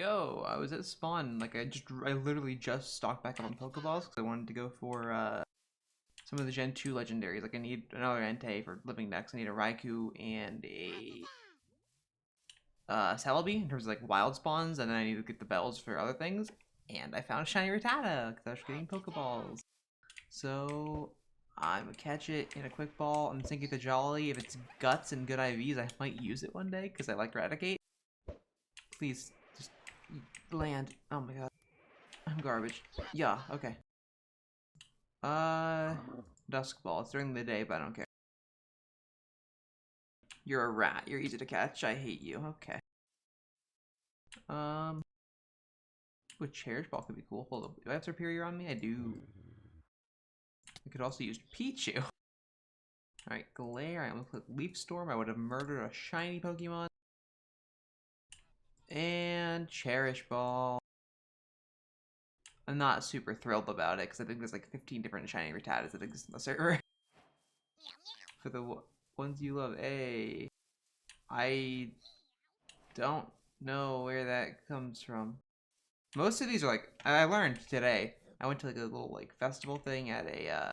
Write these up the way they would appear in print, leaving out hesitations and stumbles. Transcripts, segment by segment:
Yo, I was at spawn. Like I literally just stocked back up on Pokeballs because I wanted to go for some of the Gen 2 legendaries. Like I need another Entei for living next. I need a Raikou and a Celebi in terms of like wild spawns, and then I need to get the bells for other things. And I found a shiny Rattata because I was getting Pokeballs. So I'm gonna catch it in a quick ball and sink it to Jolly. If it's guts and good IVs, I might use it one day because I like Raticate. Please, just land. Oh my god. I'm garbage. Yeah, okay. Dusk Ball. It's during the day, but I don't care. You're a rat. You're easy to catch. I hate you. Okay. With Cherish Ball could be cool. Hold up. Do I have Superior on me? I do. I could also use Pichu. Alright, Glare. I'm gonna click Leaf Storm. I would have murdered a shiny Pokemon. And Cherish Ball. I'm not super thrilled about it because I think there's like 15 different shiny Rattatas that exist on the server. For the ones you love, I don't know where that comes from. Most of these are like, I learned today. I went to like a little like festival thing at a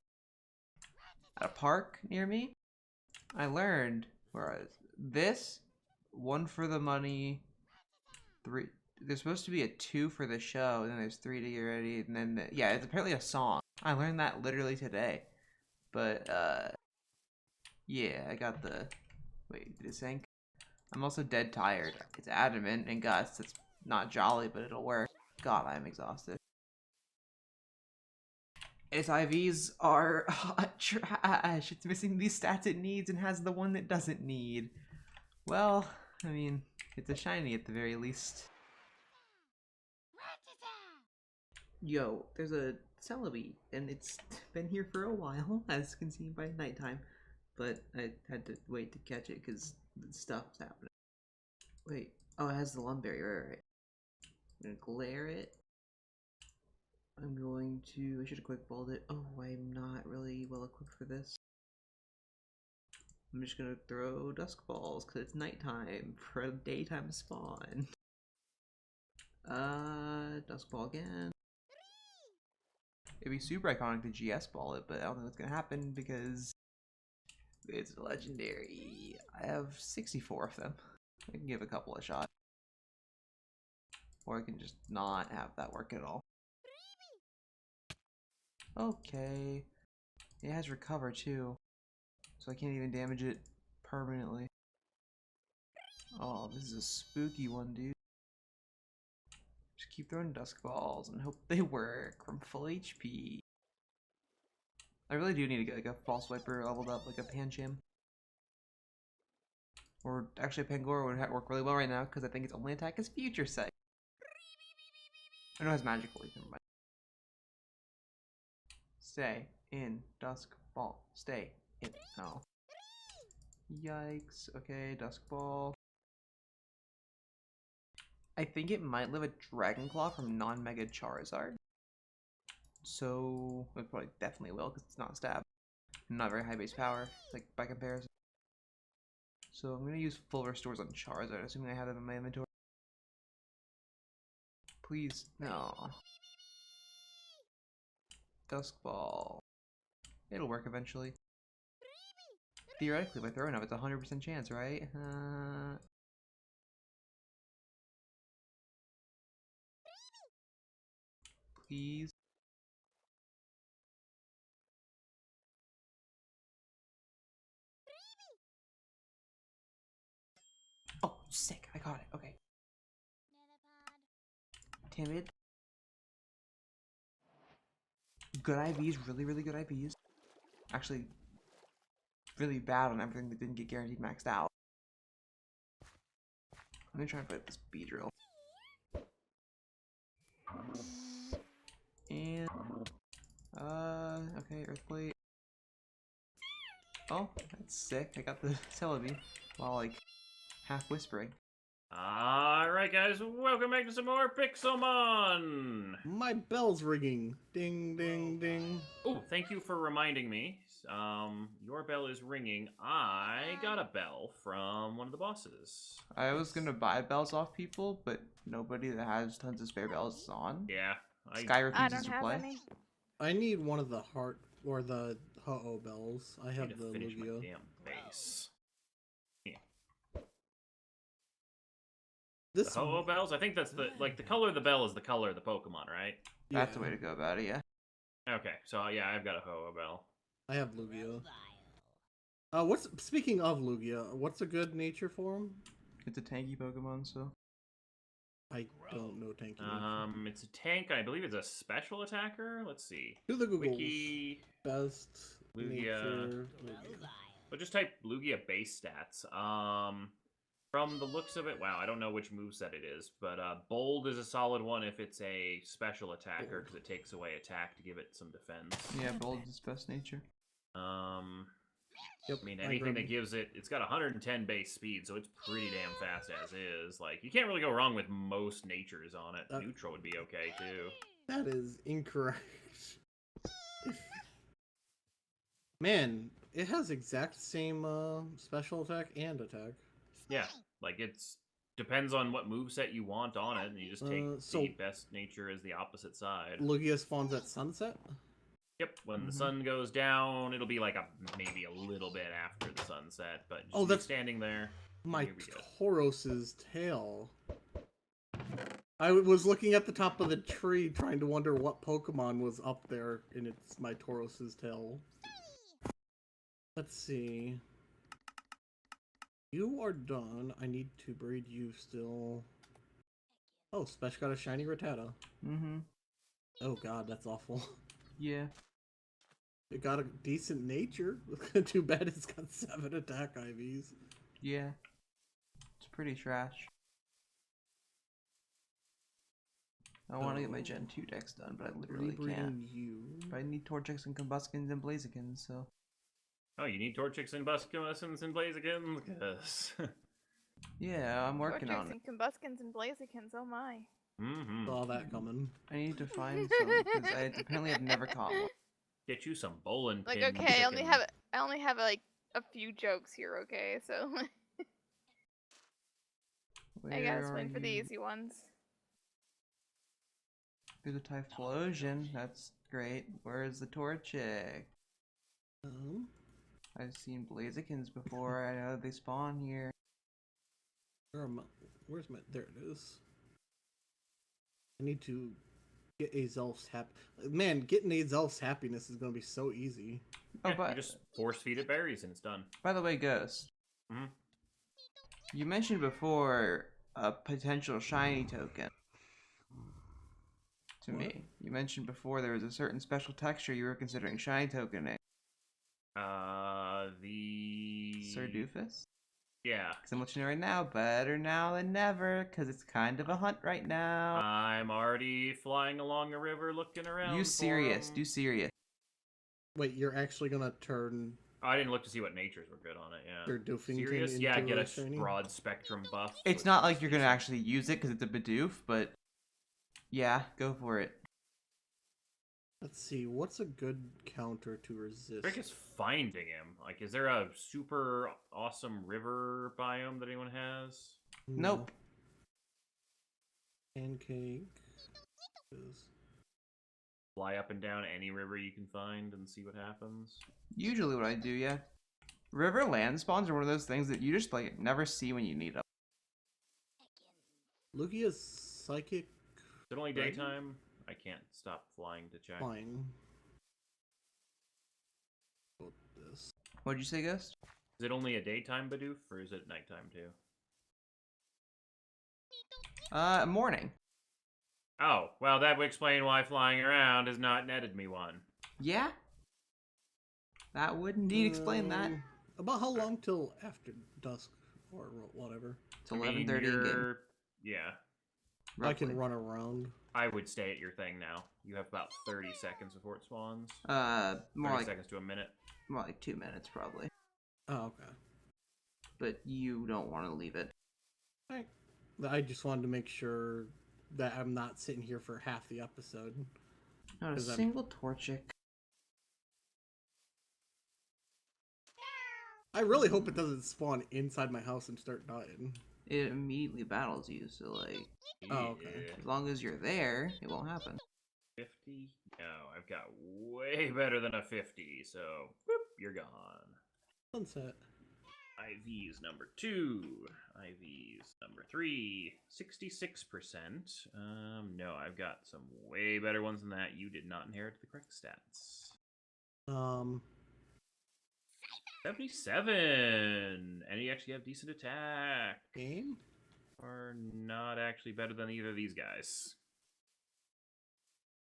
park near me. I learned this one for the money, three. There's supposed to be a 2 for the show, and then there's 3 to get ready, and then yeah, it's apparently a song. I learned that literally today, but yeah, I got the. Wait, did it sync? I'm also dead tired. It's adamant and guts. It's not jolly, but it'll work. God, I'm exhausted. Its IVs are hot trash. It's missing these stats it needs and has the one that doesn't need. Well, I mean, it's a shiny at the very least. Yo, there's a Celebi, and it's been here for a while, as you can see by nighttime. But I had to wait to catch it because stuff's happening. Wait, oh, it has the Lumberry, right. I'm gonna glare it. I'm going to, I should have quick balled it. Oh, I'm not really well equipped for this. I'm just gonna throw Dusk Balls because it's nighttime for a daytime spawn. Dusk Ball again. It'd be super iconic to GS ball it, but I don't think that's gonna happen because it's legendary. I have 64 of them. I can give a couple a shot. Or I can just not have that work at all. Okay. It has recover too. So I can't even damage it permanently. Oh, this is a spooky one, dude. Just keep throwing Dusk Balls and hope they work from full HP. I really do need to get like a False Wiper leveled up, like a Pancham. Or actually, a Pangoro would work really well right now because I think its only attack is Future Sight. I know it has Magical Leaf, never mind. Stay in Dusk Ball. Stay in. No. Yikes. Okay, Dusk Ball. I think it might live a Dragon Claw from non-Mega Charizard. So, it probably definitely will because it's not stab. Not very high base power, like by comparison. So I'm gonna use full restores on Charizard, assuming I have them in my inventory. Please, no. Dusk Ball. It'll work eventually. Theoretically, if I throw enough, it's a 100% chance, right? Please. Oh, sick. I got it. Okay. Timid. Good IVs. Really, really good IVs. Actually, really bad on everything that didn't get guaranteed maxed out. I'm gonna try and put this Beedrill. And, okay, Earthquake. Oh, that's sick. I got the Celebi while, like, half whispering. Alright guys, welcome back to some more Pixelmon! My bell's ringing. Ding, ding, ding. Oh, thank you for reminding me. Your bell is ringing. I got a bell from one of the bosses. I was gonna buy bells off people, but nobody that has tons of spare bells is on. Yeah. Sky I refuses don't to have play. any. I need one of the heart or the ho-oh bells. I I have need the to finish my Lugia. damn base. This The ho-oh bells? I think that's the color of the bell is the color of the Pokemon, right? That's the way to go about it, yeah. Okay, so yeah, I've got a ho-oh bell. I have Lugia. Speaking of Lugia, what's a good nature form? It's a tanky Pokemon, so. I don't know tanky nature. It's a tank. I believe it's a special attacker. Let's see. Do the Google Wiki. best Lugia. nature Lugia. But just type Lugia base stats. From the looks of it, wow, I don't know which moveset it is, but Bold is a solid one if it's a special attacker because it takes away attack to give it some defense. Yeah, Bold is best nature. Yep, I mean, anything that gives it's got 110 base speed, so it's pretty damn fast as is. Like, you can't really go wrong with most natures on it. Neutral would be okay, too. That is incorrect. Man, it has exact same special attack and attack. Yeah, like, depends on what moveset you want on it, and you just take the best nature as the opposite side. Lugia spawns at sunset? Yep, when the sun goes down, it'll be like maybe a little bit after the sunset, but just that's standing there. My Taurus's tail. I was looking at the top of the tree trying to wonder what Pokemon was up there, and it's my Taurus's tail. Let's see. You are done. I need to breed you still. Oh, Spesh got a shiny Rattata. Mm-hmm. Oh god, that's awful. Yeah. It got a decent nature. Too bad it's got 7 attack IVs. Yeah. It's pretty trash. I want to get my Gen 2 decks done, but I literally can't. You. But I need Torchics and Combuskins and Blazikins, so... Oh, you need Torchics and Buskins and Blazikins? Because... yeah, I'm working on it. And Combuskins and Blazikins, oh my. Saw that coming. I need to find some, because I apparently have never caught one. Get you some bowling Like, pin okay, chicken. I only have like a few jokes here, okay, so I gotta swing for the easy ones. Do the Typhlosion, that's great. Where's the Torchic? I've seen Blazikins before, I know they spawn here. Where's my... There it is. I need to get Azelf's Man, getting Azelf's happiness is gonna be so easy. Oh, Yeah, but... you just force feed it berries and it's done. By the way, Ghost. You mentioned before a potential shiny token. To me. You mentioned before there was a certain special texture you were considering shiny tokening. The... Sir Doofus? Yeah. Because I'm letting you know right now, better now than never, because it's kind of a hunt right now. I'm already flying along the river looking around. You serious. Do serious. Wait, you're actually gonna turn... I didn't look to see what natures were good on it, yeah. Sir Doofington Serious? Yeah, into get a shiny? broad spectrum buff. It's not like you're going to actually use it because it's a Bidoof, but yeah, go for it. Let's see, what's a good counter to resist? Trick is finding him. Like, is there a super awesome river biome that anyone has? Nope. Pancake. Fly up and down any river you can find and see what happens. Usually what I do, yeah. River land spawns are one of those things that you just like never see when you need them. Lugia's psychic... Is it only daytime? I can't stop flying to check. Flying. What'd you say, Ghost? Is it only a daytime Bidoof, or is it nighttime too? Morning. Oh, well, that would explain why flying around has not netted me one. Yeah? That would indeed explain that. About how long till after dusk, or whatever? It's 11:30 in game. Yeah. I can run around. I would stay at your thing now. You have about 30 seconds before it spawns. More 30 like seconds to a minute. more like 2 minutes probably. Oh, okay. But you don't want to leave it. I just wanted to make sure that I'm not sitting here for half the episode. Not a single Torchic. I really hope it doesn't spawn inside my house and start dying. It immediately battles you, so like, Oh, okay. Yeah. as long as you're there, it won't happen. 50? No, I've got way better than a 50, so whoop, you're gone. Sunset. IV's number 2. IV's number 3. 66%. No, I've got some way better ones than that. You did not inherit the correct stats. 77! And you actually have decent attack. Game? Are not actually better than either of these guys.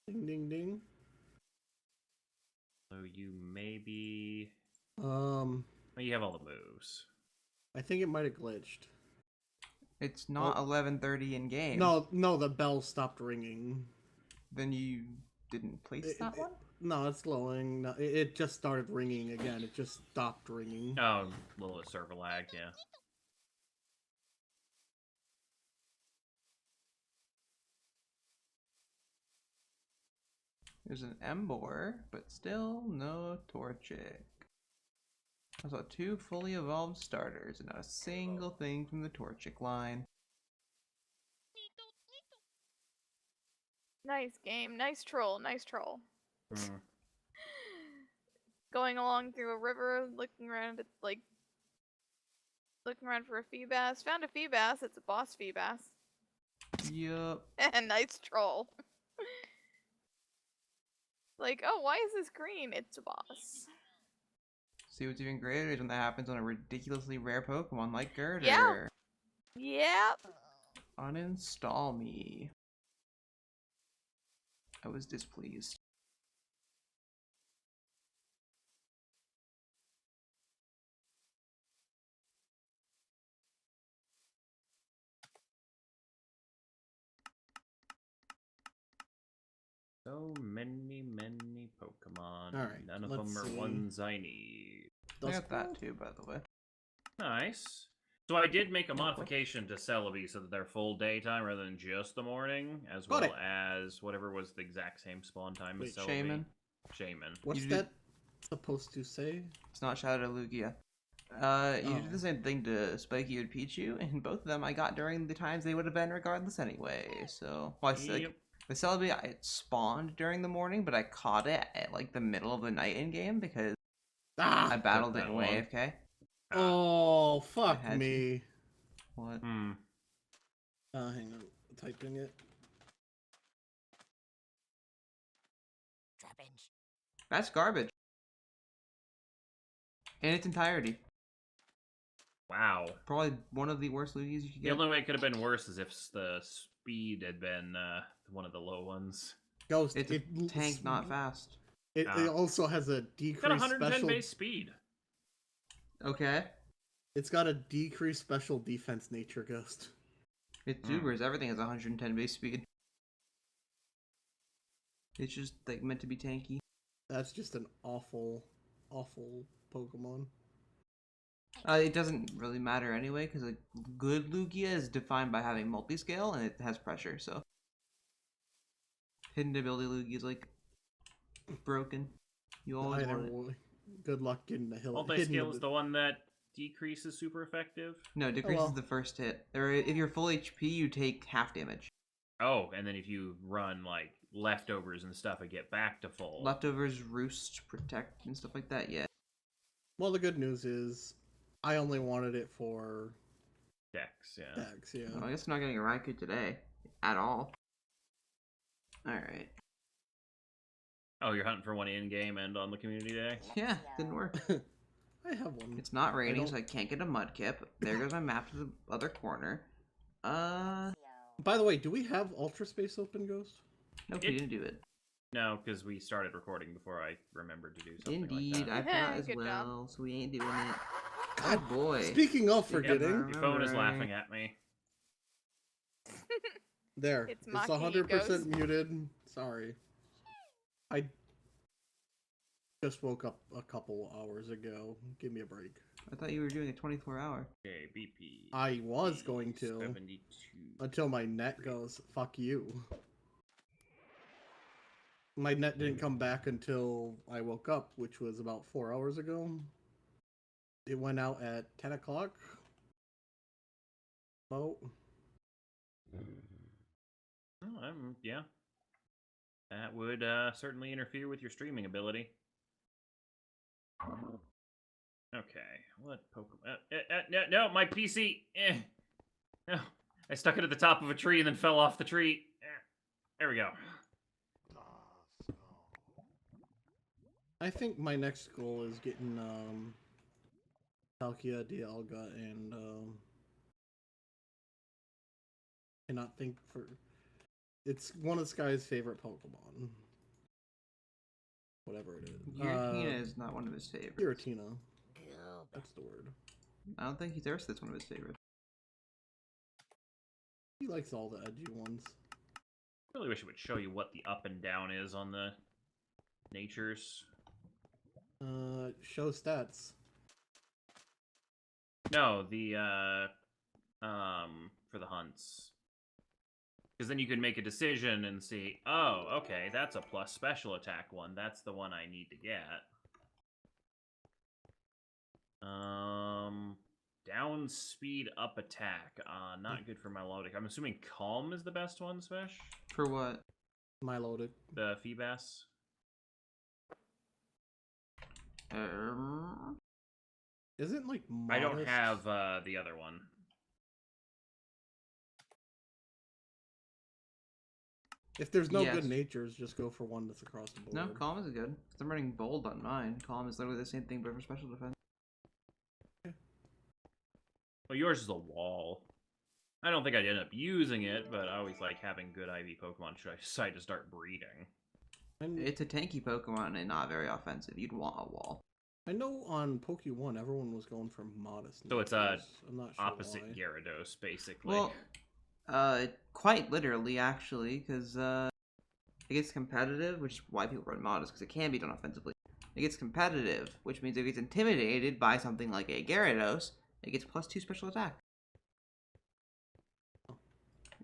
Ding, ding, ding. So you maybe... Um, Well, you have all the moves. I think it might have glitched. It's not 11:30 in game. No, the bell stopped ringing. Then you didn't place that one? No, it's glowing. No, it just started ringing again. It just stopped ringing. Oh, a little server lag, yeah. There's an Embor, but still no Torchic. I saw 2 fully evolved starters and not a single thing from the Torchic line. Nice game. Nice troll. Nice troll. Mm. Going along through a river, looking around at looking around for a Feebas. Found a Feebas. It's a boss Feebas. Yup. And nice troll. Like, oh, why is this green? It's a boss. See what's even greater is when that happens on a ridiculously rare Pokemon like Girder. Yeah. Yep. Uninstall me. I was displeased. So many Pokemon. Alright, None of let's them are see. ones I need. I Dusk got that World? too, by the way. Nice. So I did make a modification to Celebi so that they're full daytime rather than just the morning, as Got well it. as whatever was the exact same spawn time as Wait, Celebi. Shaman. Shaman. What's You did- that supposed to say? It's not Shadow Lugia. You Oh. did the same thing to Spiky and Pichu, and both of them I got during the times they would have been regardless anyway. So, well, I said, Yep. the Celebi, it spawned during the morning, but I caught it at like the middle of the night in game because I Ah! battled it that in long. AFK. Oh, fuck had to. me. What? Hmm. Hang on. Typing it. That's garbage. In its entirety. Wow. Probably one of the worst Lugias you could The get. only way it could have been worse is if the speed had been one of the low ones. Ghost. It's a tank, not fast. It also has a It's got decreased 110 special. base speed. Okay. It's got a decreased special defense nature, Ghost. It's Hmm. Zubers. Everything has 110 base speed. It's just like meant to be tanky. That's just an awful, awful Pokemon. It doesn't really matter anyway, because a good Lugia is defined by having multi-scale and it has pressure, so. Hidden ability Lugia is like broken. You always Either want it. way, good luck getting the hill. Multi-scale is the one that decreases super effective. No, decreases well. the first hit. Or if you're full HP, you take half damage. Oh, and then if you run like leftovers and stuff, it get back to full. Leftovers, roost, protect, and stuff like that, yeah. Well, the good news is, I only wanted it for Dex, yeah. Dex, yeah. Well, I guess I'm not getting a Raikou today. At all. Alright. Oh, you're hunting for one in-game and on the community day? Yeah, didn't work. I have one. It's not raining, don't- so I can't get a Mudkip. There goes my map to the other corner. By the way, do we have Ultra Space open, Ghost? Nope, It- you didn't do it. No, because we started recording before I remembered to do something Indeed, like I that. forgot as Good job. well, so we ain't doing it. God, Oh boy. Speaking of Yep. forgetting, Your phone is Remembering. laughing at me. there. It's It's mocking you, 100% Ghost. muted. Sorry. I just woke up a couple hours ago. Give me a break. I thought you were doing a 24-hour. Okay, BP. I was going to 72. until my net goes, fuck you. My net didn't come back until I woke up, which was about 4 hours ago. It went out at 10 o'clock. Oh. Oh, yeah. That would certainly interfere with your streaming ability. Okay, what Pokemon? No, my PC. No, I stuck it at the top of a tree and then fell off the tree. There we go. I think my next goal is getting Palkia, Dialga, and cannot think for. It's one of Sky's favorite Pokemon. Whatever it is. Giratina is not one of his favorites. Giratina. That's the word. I don't think that's one of his favorites. He likes all the edgy ones. I really wish it would show you what the up and down is on the natures. Show stats. No, the for the hunts. Because then you can make a decision and see, oh, okay, that's a plus special attack one. That's the one I need to get. Down speed up attack. Not good for Milotic. I'm assuming Calm is the best one, Spesh? For what? Milotic. The Feebas? Isn't like modest? I don't have the other one. If there's no Yes. good natures, just go for one that's across the board. No, Calm is good. I'm running Bold on mine. Calm is literally the same thing, but for special defense. Well, yours is a wall. I don't think I'd end up using it, but I always like having good IV Pokemon should I decide to start breeding. It's a tanky Pokemon and not very offensive. You'd want a wall. I know on Poke1 everyone was going for modest. So it's natures. I'm not sure Opposite why. Gyarados, basically. Well, quite literally, actually, because it gets competitive, which is why people run modest, because it can be done offensively. It gets competitive, which means it gets intimidated by something like a Gyarados. It gets +2 special attack.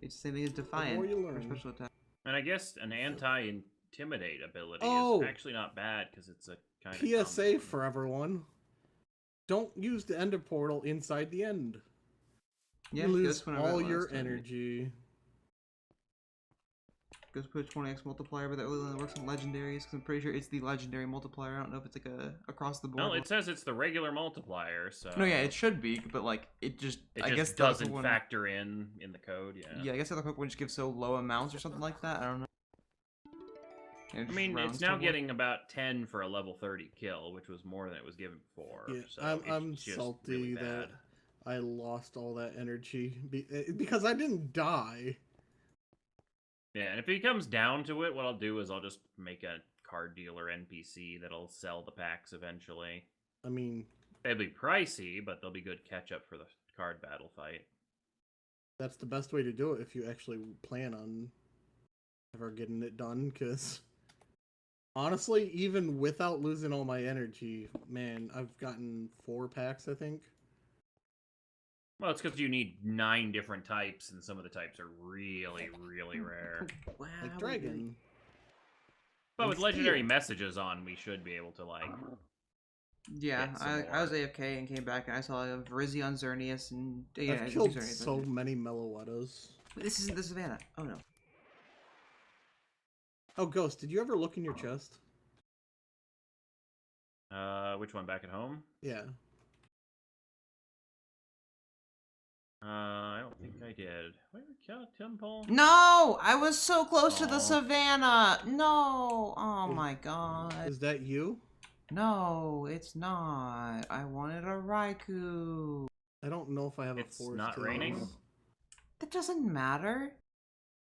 It's the same thing as Defiant more you for learn. special attack. And I guess an anti-intimidate ability Oh! is actually not bad, because it's a kind of PSA for everyone. Don't use the Ender Portal inside the end. Yeah, You lose goes whenever all it your lasts, energy. Goes put a 20x multiplier, but that really only works on legendaries, because I'm pretty sure it's the legendary multiplier. I don't know if it's like a across the board. No, it says it's the regular multiplier, so... No, yeah, it should be, but like it just It I just guess the doesn't other one- factor in the code, yeah. Yeah, I guess the other Pokemon just give so low amounts or something like that. I don't know. I mean, it's now getting about 10 for a level 30 kill, which was more than it was given before. Yeah, so I'm it's just salty really that bad. I lost all that energy because I didn't die. Yeah, and if it comes down to it, what I'll do is I'll just make a card dealer NPC that'll sell the packs eventually. I mean, They'll be pricey, but they'll be good catch-up for the card battle fight. that's the best way to do it if you actually plan on ever getting it done, because honestly, even without losing all my energy, man, I've gotten 4 packs, I think. Well, it's because you need 9 different types, and some of the types are really, really rare. Wow, Like Dragon. But And with legendary Steel. messages on, we should be able to, like... Yeah, get some I was more. AFK and came back and I saw Virizion, Xerneas, and yeah, I've I killed think Xerneas, so that's it. many Meloettas. Wait, this isn't the Savannah. Oh no. Oh, Ghost, did you ever look in your chest? Which one, back at home? Yeah. I don't think I did. Where kill Temple? No, I was so close to the Aw. Savannah. No, oh my god. Is that you? No, it's not. I wanted a Raikou. I don't know if I have a It's forest. not tail. raining? That doesn't matter.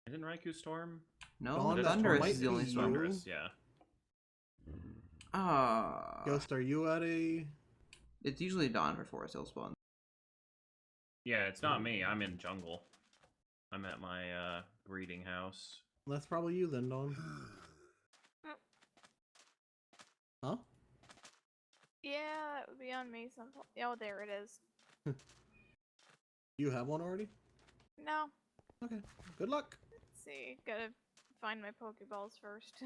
Isn't Raikou Storm? No, Dawn, that Thunderous might is the only be storm. you. Thunderous, yeah. Ghost, are you at a... It's usually Dawn for Forest Hill spawn. Yeah, it's not me. I'm in jungle. I'm at my breeding house. That's probably you then, Dawn. Huh? Yeah, it would be on me some. Oh, there it is. You have one already? No. Okay. Good luck. Let's see. Gotta find my Pokeballs first.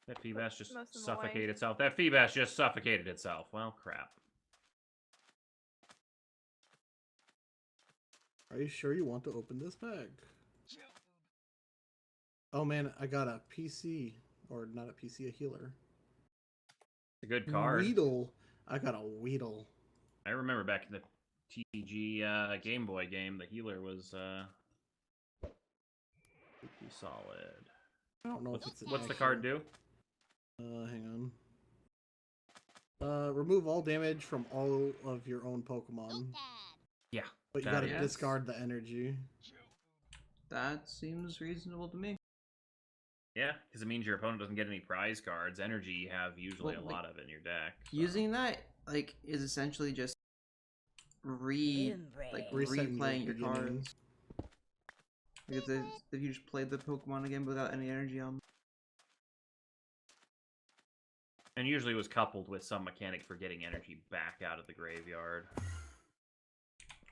That Feebas just most of them away. suffocated itself. That Feebas just suffocated itself. Well, crap. Are you sure you want to open this bag? Oh man, I got a PC. Or not a PC, a healer. It's a good card. Weedle. I got a Weedle. I remember back in the TG Game Boy game, the healer was pretty solid. I don't know if it's What's the card do? Hang on. Remove all damage from all of your own Pokemon. Yeah. But you that gotta is- discard the energy. That seems reasonable to me. Yeah, because it means your opponent doesn't get any prize cards. Energy, you have usually Well, a like, lot of in your deck. So. Using that like is essentially just Resetting replaying your beginning. cards. Because if you just played the Pokemon again without any energy on them. And usually it was coupled with some mechanic for getting energy back out of the graveyard.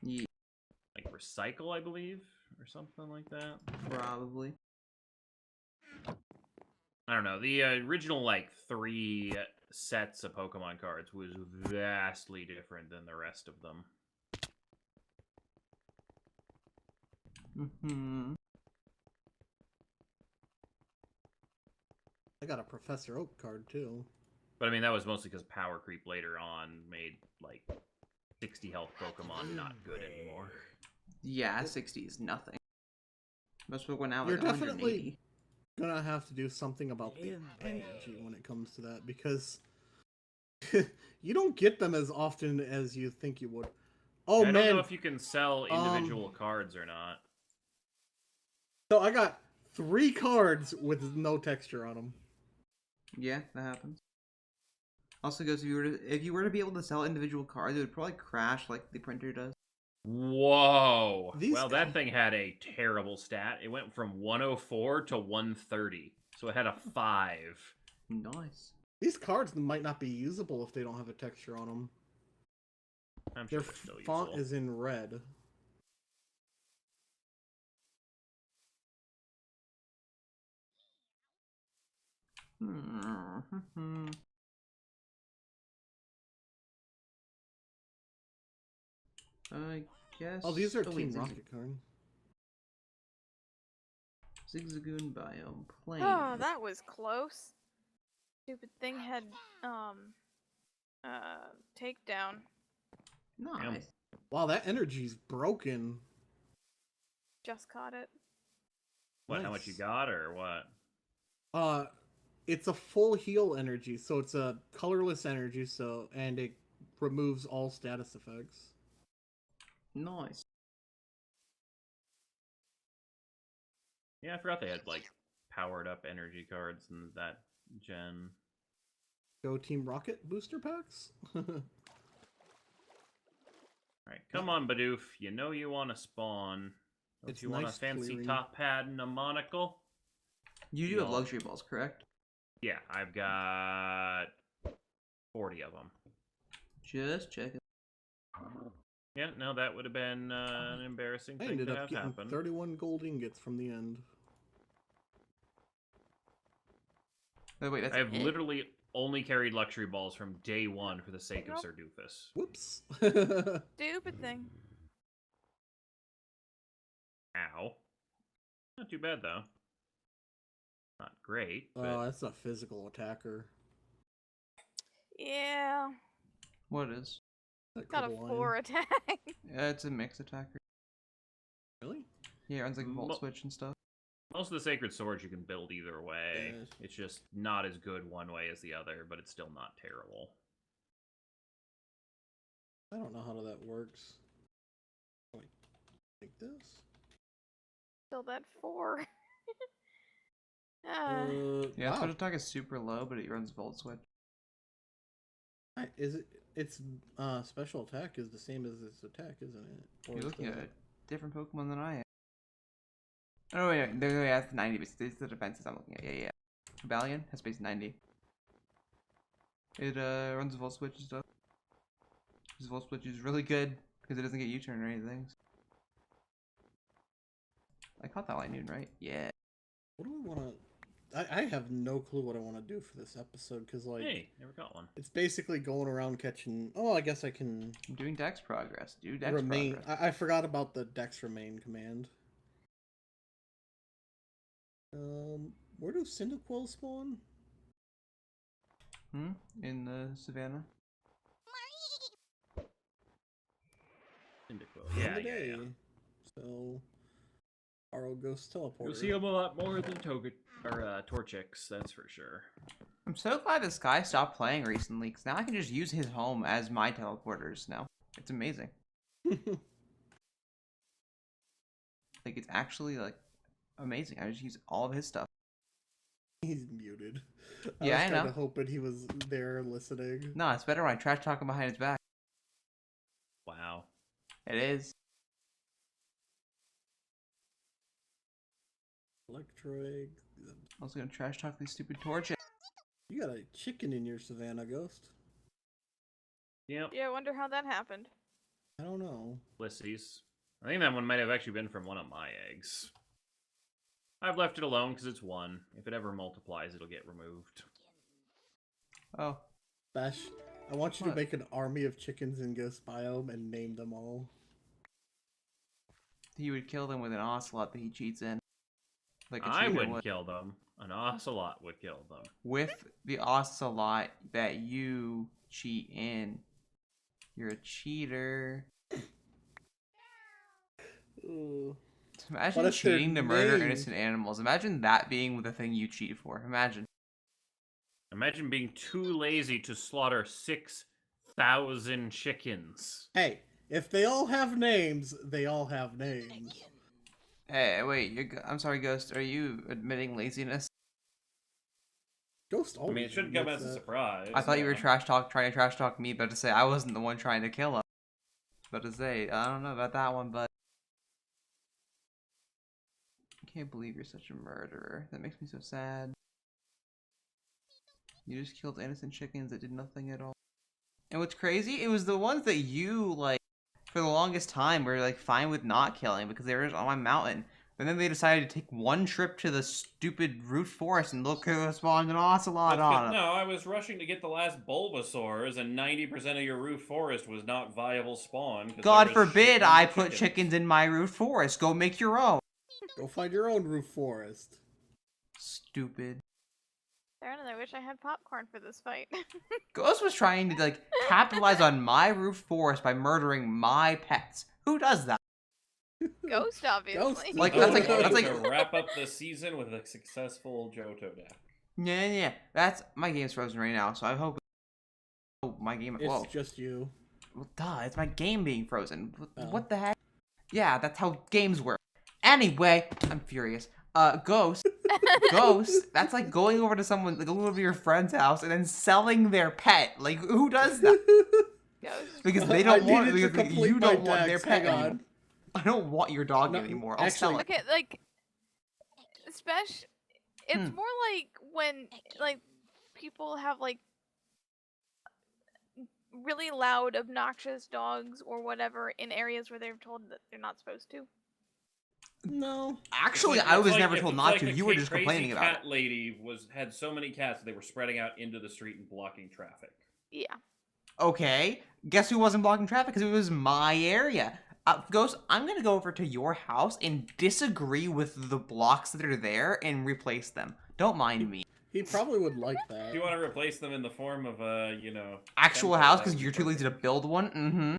Yeah, Like recycle, I believe, or something like that. probably. I don't know. The original, like, 3 sets of Pokemon cards was vastly different than the rest of them. Mm-hmm. I got a Professor Oak card too. But, I mean, that was mostly because power creep later on made, like, 60 health Pokemon not good anymore. Yeah, 60 is nothing. Most Pokemon now You're like 180. definitely gonna have to do something about the energy when it comes to that, because you don't get them as often as you think you would. Oh I don't man! know if you can sell individual cards or not. So I got 3 cards with no texture on them. Yeah, that happens. Also, goes if you were to be able to sell individual cards, it would probably crash like the printer does. Whoa! These Well, that thing had a terrible stat. It went from 104 to 130. So it had a 5. Nice. These cards might not be usable if they don't have a texture on them. I'm sure Their they're still font useful. is in red. Hmm. I guess. Oh, these are wait, Team Rocket cards. Zigzagoon biome plane. Oh, that was close. Stupid thing had takedown. Nice. Wow, that energy's broken. Just caught it. What, how much you Nice. got, or what? It's a full heal energy, so it's a colorless energy, and it removes all status effects. Nice. Yeah, I forgot they had, like, powered up energy cards in that gen. Go Team Rocket booster packs? Alright, come on, Bidoof. You know you want to spawn. Don't It's you want a nice fancy clearing. top hat and a monocle? You do have No. luxury balls, correct? Yeah, I've got 40 of them. Just checking. Yeah, no, that would have been an embarrassing I thing ended to up have getting happen. 31 gold ingots from the end. Oh, wait, that's I have it? literally only carried luxury balls from day 1 for the sake of Nope. Sir Doofus. Whoops. Stupid thing. Ow. Not too bad, though. Not great, but... Oh, that's a physical attacker. Yeah. What is? That Got a Cribble 4 Lion. attack. Yeah, it's a mixed attacker. Really? Yeah, it runs like Volt Mo- Switch and stuff. Most of the Sacred Swords you can build either way. Yes. It's just not as good one way as the other, but it's still not terrible. I don't know how that works. Like this? Still that 4. Yeah, wow. Switch attack is super low, but it runs Volt Switch. Is it? Its special attack is the same as its attack, isn't it? Or You're is looking that- at a different Pokemon than I am. Oh, wait, they have 90, but it's the defenses I'm looking at. Yeah. Valiant has base 90. It runs Volt Switch and stuff. This Volt Switch is really good because it doesn't get U-turn or anything. I caught that Lightning, right? Yeah. What do we want to I have no clue what I want to do for this episode because like Hey, never got one. it's basically going around catching. Oh, I guess I can I'm doing dex progress. Do dex remain. progress. I forgot about the dex remain command. Where do Cyndaquil spawn? In the savannah. Cyndaquil. In Yeah, the yeah, day. yeah. So, Arrow Ghost Teleporter. You'll see him a lot more than Torchics, that's for sure. I'm so glad this guy stopped playing recently, because now I can just use his home as my teleporters now. It's amazing. Like, it's actually, like, amazing. I just use all of his stuff. He's muted. Yeah, I was know. kind of hoping he was there listening. No, it's better when I trash talk him behind his back. Wow. It is. Electroegg. I was gonna trash talk these stupid torches. You got a chicken in your Savannah, Ghost? Yep. Yeah, I wonder how that happened. I don't know. Ulysses. I think that one might have actually been from one of my eggs. I've left it alone because it's one. If it ever multiplies, it'll get removed. Oh. Bash, I want you What? to make an army of chickens in Ghost Biome and name them all. He would kill them with an ocelot that he cheats in. Like a I cheater wouldn't would. kill them. An ocelot would kill them. With the ocelot that you cheat in. You're a cheater. Ooh. Imagine What if they're cheating to murder named? innocent animals. Imagine that being the thing you cheat for. Imagine. Imagine being too lazy to slaughter 6,000 chickens. Hey, if they all have names, they all have names. Hey, wait. I'm sorry, Ghost. Are you admitting laziness? Ghost I always mean, it shouldn't come admits as a that. surprise. I thought you were yeah. trying to trash talk me, but to say I wasn't the one trying to kill him. But to say, I don't know about that one, but I can't believe you're such a murderer. That makes me so sad. You just killed innocent chickens that did nothing at all. And what's crazy, it was the ones that you, like, for the longest time were, like, fine with not killing because they were just on my mountain. And then they decided to take one trip to the stupid root forest and look who spawned an ocelot That's on 'cause- it. No, I was rushing to get the last Bulbasaurs, and 90% of your roof forest was not viable spawn. 'cause God there was forbid shitloads I of put chickens in my root forest. Go make your own. Go find your own roof forest. Stupid. Darn it, I wish I had popcorn for this fight. Ghost was trying to, like, capitalize on my roof forest by murdering my pets. Who does that? Ghost, obviously. Ghost. Like, I that's was like- going that's like- to wrap up the season with a successful Johto deck. Yeah. That's my game's frozen right now, so I hope. Oh, my game. It's Whoa. just you. Well, duh, it's my game being frozen. Oh. What the heck? Yeah, that's how games work. Anyway, I'm furious. Ghost. Ghost. That's like going over to someone, like going over to your friend's house and then selling their pet. Like, who does that? Ghost. Because they don't I want. needed to Because complete you my don't want their decks, pet hang on. anymore. I don't want your dog No, anymore. I'll sell it. Okay, like, Spesh, it's Hmm. more like when, like, people have, like, really loud, obnoxious dogs or whatever in areas where they're told that they're not supposed to. No. Actually, It's I was like- never it's told like not to. a You were just crazy complaining about cat it. lady had so many cats that they were spreading out into the street and blocking traffic. Yeah. Okay, guess who wasn't blocking traffic? Because it was my area. Ghost, I'm gonna go over to your house and disagree with the blocks that are there and replace them. Don't mind me. He probably would like that. If you want to replace them in the form of a, Actual temple, house that because would be you're too lazy to perfect. build one. Mm-hmm.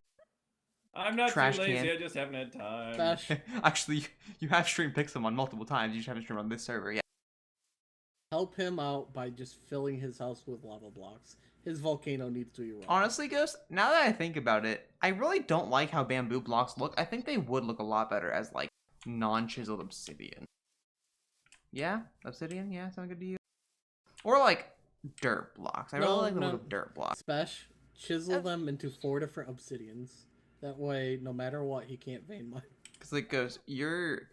I'm not Trash too lazy. can. I just haven't had time. Bash, Actually, you have streamed Pixelmon multiple times. You just haven't streamed on this server yet. help him out by just filling his house with lava blocks. His volcano needs to erupt. Honestly, Ghost, now that I think about it, I really don't like how bamboo blocks look. I think they would look a lot better as, like, non-chiseled obsidian. Yeah? Obsidian? Yeah? Sound good to you? Or, like, dirt blocks. I really No, like the no. look of dirt blocks. Spesh, chisel Oh. them into 4 different obsidians. That way, no matter what, he can't vein mine. Because, like, Ghost, your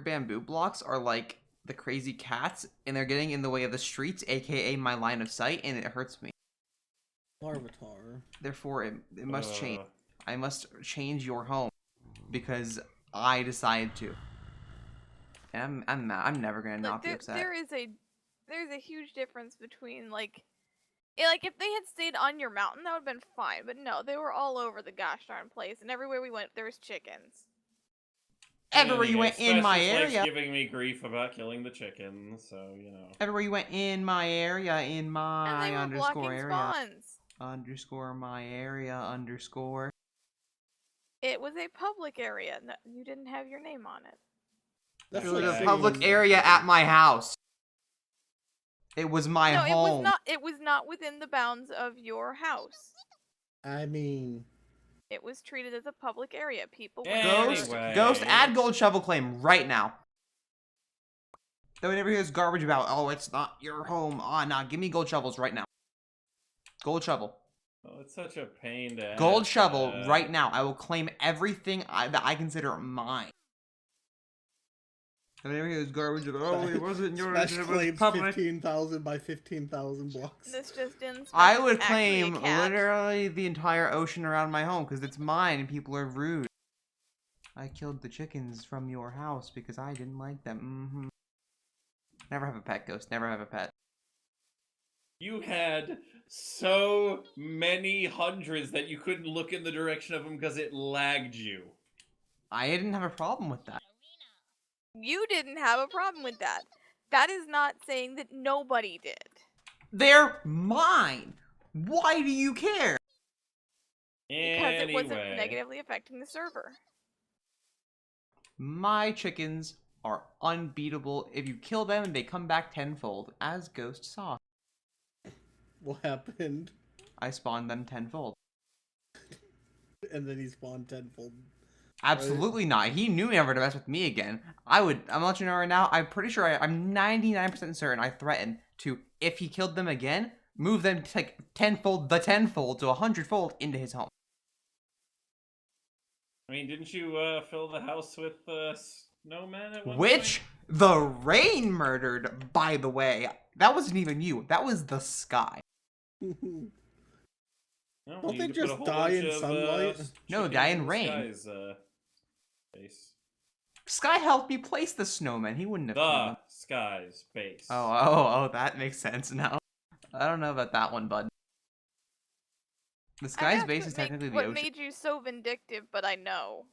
bamboo blocks are, like, the crazy cats, and they're getting in the way of the streets, aka my line of sight, and it hurts me. Larvitar. Therefore, it must change. Uh, I must change your home because I decided to. And I'm never gonna Like, not be there, upset. there is a there's a huge difference between like if they had stayed on your mountain, that would have been fine. But no, they were all over the gosh darn place, and everywhere we went, there was chickens. Everywhere you went in my Speshel likes area. giving me grief about killing the chickens, so you know. Everywhere you went in my area, in And my they were underscore blocking area. spawns. Underscore my area underscore. It was a public area. No, you didn't have your name on it. That's It like was a saying- public area at my house. It was my No, home. it was not within the bounds of your house. I mean, It was treated as a public area. People were Ghost, Anyway. Ghost, add gold shovel claim right now. That we never hear this garbage about, oh, it's not your home. Ah, nah, give me gold shovels right now. Gold shovel. Oh, it's such a pain to Gold add shovel that. right now. I will claim everything that I consider mine. I never hear this garbage about, oh, it wasn't yours, Smash it was claims public. 15,000 by 15,000 blocks. This just didn't. I would actually a claim cat. literally the entire ocean around my home because it's mine and people are rude. I killed the chickens from your house because I didn't like them. Never have a pet, Ghost. Never have a pet. You had so many hundreds that you couldn't look in the direction of them because it lagged you. I didn't have a problem with that. You didn't have a problem with that. That is not saying that nobody did. They're mine. Why do you care? Because it wasn't Anyway. negatively affecting the server. My chickens are unbeatable. If you kill them, they come back tenfold, as Ghost saw. What happened? I spawned them tenfold. And then he spawned tenfold. Absolutely not. He knew never to mess with me again. I'm let you know right now, I'm pretty sure I'm 99% certain I threatened to, if he killed them again, move them to like tenfold to 100-fold into his home. I mean, didn't you fill the house with snowmen at one Which the rain murdered, by the way. That wasn't even you. That was the sky. point? No, Don't you they could put a just whole die bunch in of, sunlight? No, chickens die in the rain. Sky's, base. Sky helped me place the snowman. He wouldn't have killed The them. sky's base. Oh, that makes sense now. I don't know about that one, bud. The I sky's asked base is technically the what ocean. made you so vindictive, but I know.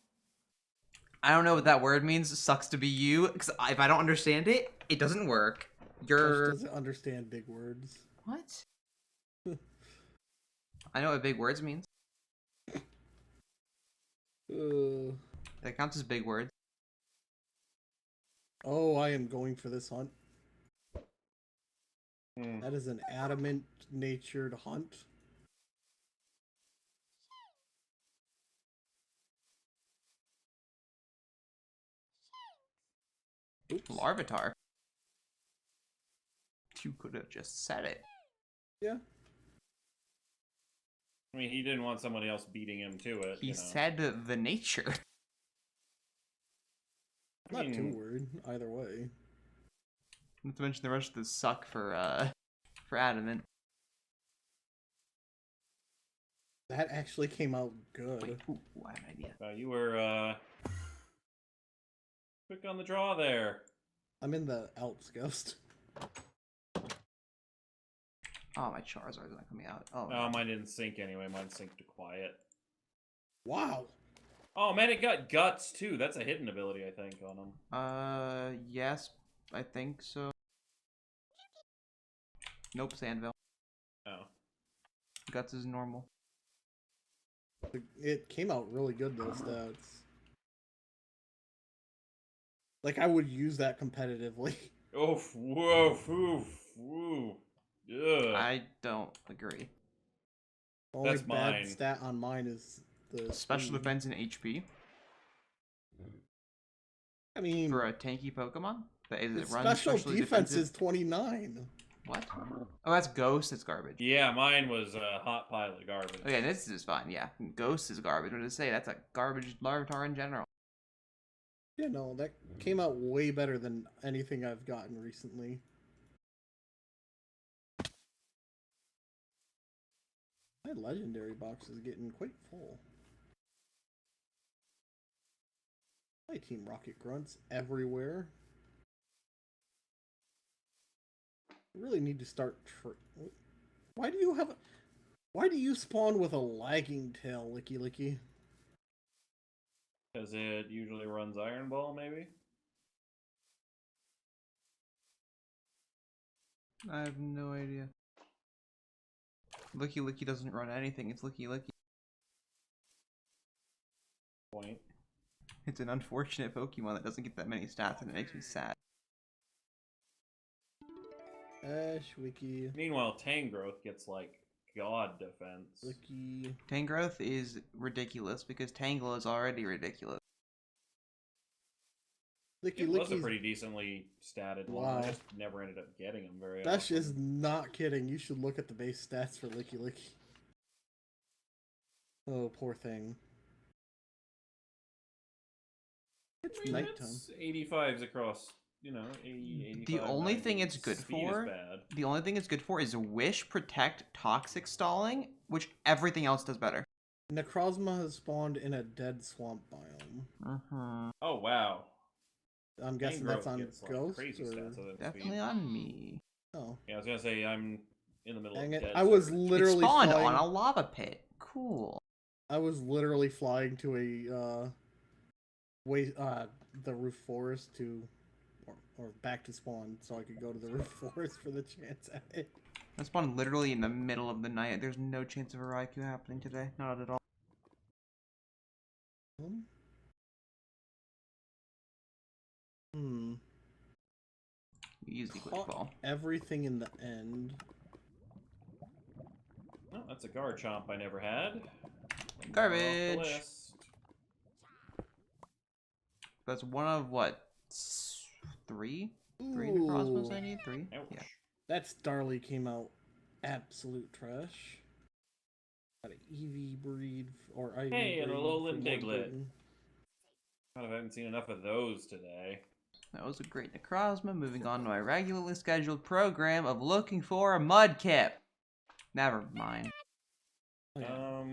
I don't know what that word means. Sucks to be you. Because if I don't understand it, it doesn't work. Josh You're... doesn't understand big words. What? I know what big words means. That counts as big words. Oh, I am going for this hunt. Hmm. That is an adamant-natured hunt. Oops. Larvitar. You could have just said it. Yeah. I mean, he didn't want somebody else beating him to it. He you know. said the nature. Not too mean- worried, either way. Not to mention the rest of the suck for adamant. That actually came out good. Wait, ooh, I have an idea. You were quick on the draw there. I'm in the Alps, Ghost. Oh, my Charizard's not coming out. Oh, Oh, mine didn't sync anyway. Mine synced to quiet. Wow. Oh man, it got guts too. That's a hidden ability, I think, on him. Yes, I think so. Nope, Sandville. Oh. Guts is normal. It came out really good, those stats. Like, I would use that competitively. Oof, woof, oof, woo. Ugh. I don't agree. The only That's bad mine. stat on mine is the Special speed. defense and HP I mean, for a tanky Pokemon that is its runs special specially defense defensive. is 29. What? Oh, that's Ghost. It's garbage. Yeah, mine was a hot pile of garbage. Okay, this is fine. Yeah, Ghost is garbage. What did it say? That's a garbage Larvitar in general. Yeah, no, that came out way better than anything I've gotten recently. My legendary box is getting quite full. My Team Rocket Grunts everywhere. really need to start. Why do you have? Why do you spawn with a lagging tail, Licky Licky? Because it usually runs Iron Ball, maybe? I have no idea. Licky Licky doesn't run anything. It's Licky Licky. Point. It's an unfortunate Pokemon that doesn't get that many stats, and it makes me sad. Wiki. Meanwhile, Tangrowth gets, like, God defense. Licky. Tangrowth is ridiculous because Tangle is already ridiculous. Licky It was a Licky's. pretty decently statted one. Wow. I just never ended up getting him very That's often. just not kidding. You should look at the base stats for Licky Licky. Oh, poor thing. It's I mean, nighttime. that's 85s across, you know, 80, 85. The only thing 90s. it's good Speed for, is bad. the only thing it's good for is Wish, Protect, Toxic Stalling, which everything else does better. Necrozma has spawned in a dead swamp biome. Oh, wow. I'm guessing that's on gets, like, Ghost? crazy Or... stats other than Definitely speed. on me. Oh. Yeah, I was gonna say I'm in the middle Dang of it. dead. I was zone. It literally spawned flying... on a lava pit. Cool. I was literally flying to a, the roof forest to... Or back to spawn, so I could go to the roof forest for the chance at it. I spawned literally in the middle of the night. There's no chance of a Raikou happening today. Not at all. Easy quick Caught ball. everything in the end. Oh, that's a Garchomp I never had. Garbage. Off the list. That's one of what? Three? Three Ooh. Necrozmas I need? Three? Ouch. Yeah. That Starly came out absolute trash. Got an Eevee breed, or IV Hey, an breed Alolan from Diglett. Warburton. God, I haven't seen enough of those today. That was a great Necrozma. Moving on to my regularly scheduled program of looking for a Mudkip. Never mind. Oh, yeah.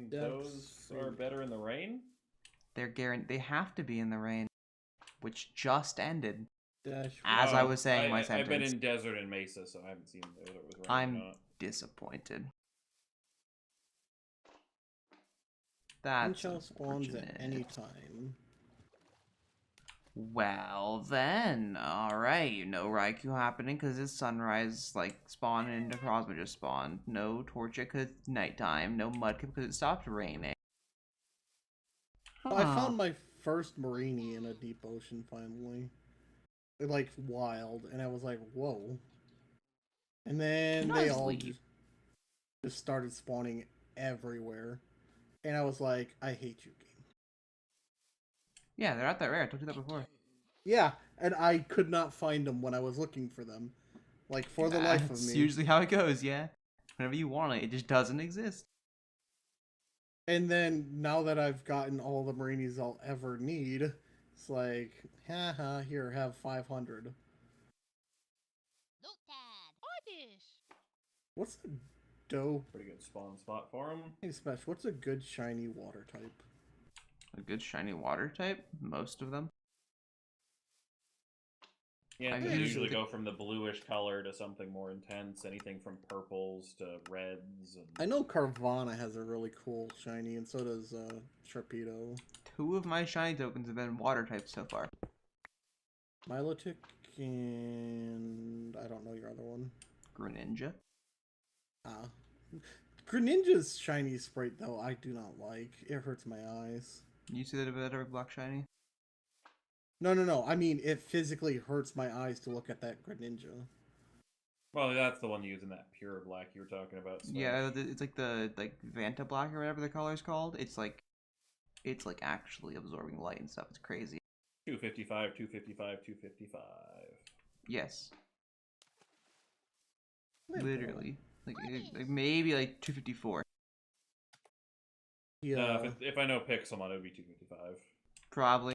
Those are better in the rain? They're guaranteed. They have to be in the rain, which just ended. Dash. As I was saying my I've been sentence. in Desert and Mesa, so I haven't seen whether it was rain I'm or not. disappointed. Pinch That's out spawns at unfortunate. any time. Well then, alright, no Raikou happening because it's sunrise, like, spawn and Necrozma just spawned. No Torchic because it's nighttime. No Mudkip because it stopped raining. Oh, I found my first Marini in a deep ocean finally. Like, wild, and I was like, whoa. And then they all just started spawning everywhere. And I was like, I hate you, game. Yeah, they're not that rare. I told you that before. Yeah, and I could not find them when I was looking for them. Like, for the life of That's me. usually how it goes, yeah. Whenever you want it, it just doesn't exist. And then, now that I've gotten all the Marinis I'll ever need, it's like, haha, here, have 500. What's a dope? Pretty good spawn spot for them. Hey, Spesh, what's a good shiny water type? A good shiny water type? Most of them. Yeah, I they usually usually think- go from the bluish color to something more intense. Anything from purples to reds. And... I know Carvana has a really cool shiny, and so does Sharpedo. 2 of my shiny tokens have been water types so far. Milotic and... I don't know your other one. Greninja. Ah. Greninja's shiny sprite, though, I do not like. It hurts my eyes. You see that about every block shiny? No. I mean, it physically hurts my eyes to look at that Greninja. Well, that's the one using that pure black you were talking about. Smash. Yeah, it's like the Vanta Black or whatever the color's called. It's like actually absorbing light and stuff. It's crazy. 255, 255, 255. Yes. Yeah. Literally. Like maybe like 254. Yeah. If I know Pixelmon, it would be 255. Probably.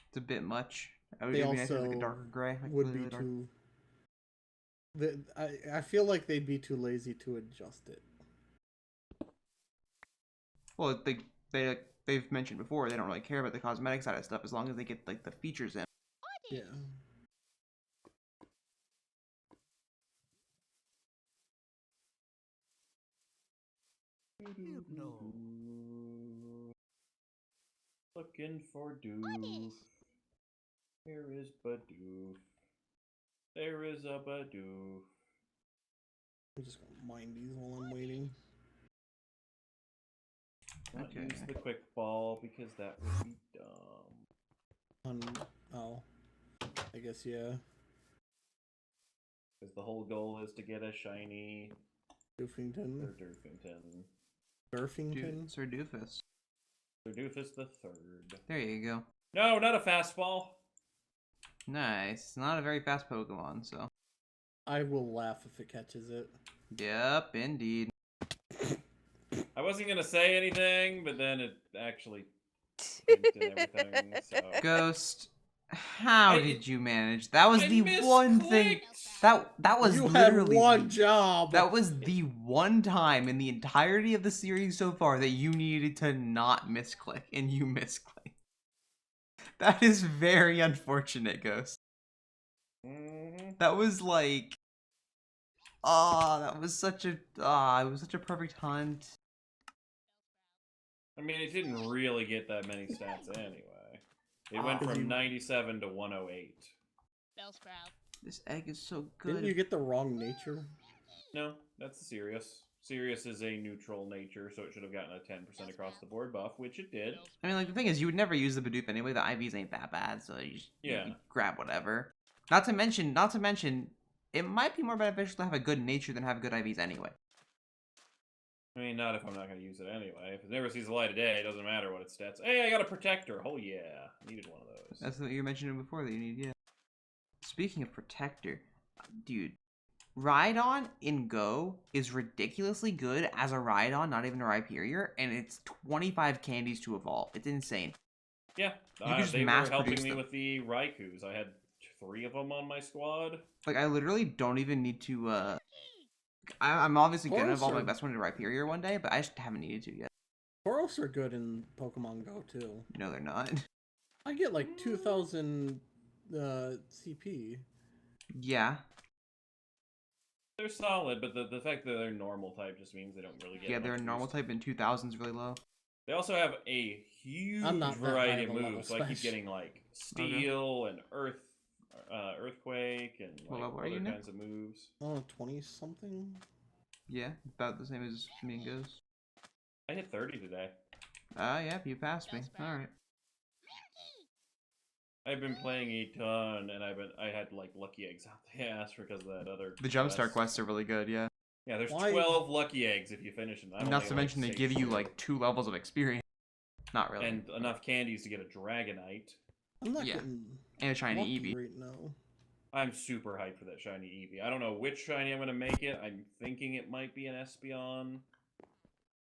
It's a bit much. I would They be nice if it was like a also darker gray. Like would be really dark. too... I feel like they'd be too lazy to adjust it. Well, they've mentioned before they don't really care about the cosmetic side of stuff as long as they get like the features in. Yeah. Looking for Doof. Where is Badoof? There is a Badoof. I'm just gonna mine these while I'm waiting. Not Okay. use the quick ball because that would be dumb. Oh. I guess, yeah. Because the whole goal is to get a shiny Doofington. or Doofington. Durfington? Sir Doofus. Sir Doofus the Third. There you go. No, not a fastball. Nice. It's not a very fast Pokemon, so. I will laugh if it catches it. Yep, indeed. I wasn't gonna say anything, but then it actually did everything. So Ghost, how I- did you manage? That was I the one thing. misclicked. That was You had literally one job! That was the one time in the entirety of the series so far that you needed to not misclick, and you misclicked. That is very unfortunate, Ghost. That was like, that was such a, it was such a perfect hunt. I mean, it didn't really get that many stats anyway. It went Because from you- 97 to 108. This egg is so good. Didn't you get the wrong nature? No, that's the Sirius. Sirius is a neutral nature, so it should have gotten a 10% across the board buff, which it did. I mean, like, the thing is, you would never use the Bidoof anyway. The IVs ain't that bad, so you just you Yeah. grab whatever. Not to mention, it might be more beneficial to have a good nature than have good IVs anyway. I mean, not if I'm not going to use it anyway. If it never sees the light of day, it doesn't matter what its stats. Hey, I got a protector. Oh yeah, needed one of those. That's what you mentioned before that you need, yeah. Speaking of protector, dude, Rhydon in Go is ridiculously good as a Rhydon, not even a Rhyperior, and it's 25 candies to evolve. It's insane. Yeah, can just they were mass helping produce me them. with the Raikus. I had 3 of them on my squad. Like, I literally don't even need to, I'm obviously gonna Tauros evolve my are- best one into Rhyperior one day, but I just haven't needed to yet. Tauros are good in Pokemon Go, too. No, they're not. I get like 2,000 CP. Yeah. They're solid, but the fact that they're normal type just means they don't really get Yeah, much they're a normal boost. type in 2000s really low. They also have a huge I'm not that variety high of of a level moves. So I keep special. getting like steel and earthquake and What like level are other you now? kinds of moves. Oh, 20-something? Yeah, about the same as me and Ghost. I hit 30 today. Yeah, you passed me. Alright. I've been playing a ton, and I had like lucky eggs out the ass because of that other. The jumpstart quests are really good, yeah. Yeah, there's Why- 12 lucky eggs if you finish them. Not to mention they give you like 2 levels of experience. Not really. and enough candies to get a Dragonite. I'm not Yeah. getting And a shiny lucky Eevee. right now. I'm super hyped for that shiny Eevee. I don't know which shiny I'm gonna make it. I'm thinking it might be an Espeon.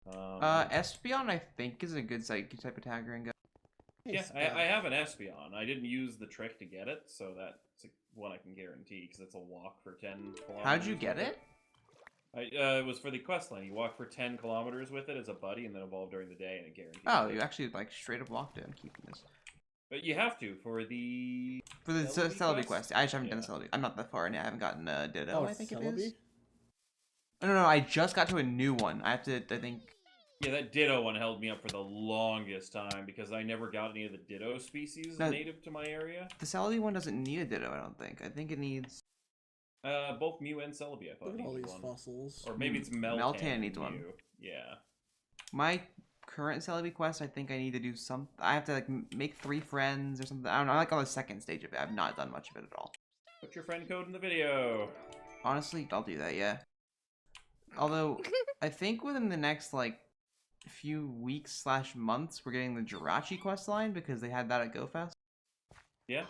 Espeon I think is a good type attacker and go. Hey, Yeah, Spec. I have an Espeon. I didn't use the trick to get it, so that's one I can guarantee because it's a walk for 10 kilometers. How'd you get it? It was for the quest line. You walk for 10 kilometers with it as a buddy, and then evolve during the day, and it guarantees. Oh, it. you actually like straight up walked it. I'm keeping this. But you have to for the. For the Celebi Celebi quest? quest. I just haven't done the Yeah. Celebi. I'm not that far in yet. I haven't gotten Ditto, Oh, I think it Celebi? is. No, I just got to a new one. I have to, I think. Yeah, that Ditto one held me up for the longest time because I never got any of the Ditto species No. native to my area. The Celebi one doesn't need a Ditto, I don't think. I think it needs. Both Mew and Celebi, I thought. Look at all needed these one. fossils. Or maybe it's Meltan. Meltan needs one. Mew. Yeah. My current Celebi quest, I think I need to do some. I have to like make 3 friends or something. I don't know. I'm like on the second stage of it. I've not done much of it at all. Put your friend code in the video. Honestly, I'll do that. Yeah. Although I think within the next like few weeks / months, we're getting the Jirachi quest line because they had that at GoFest. Yeah.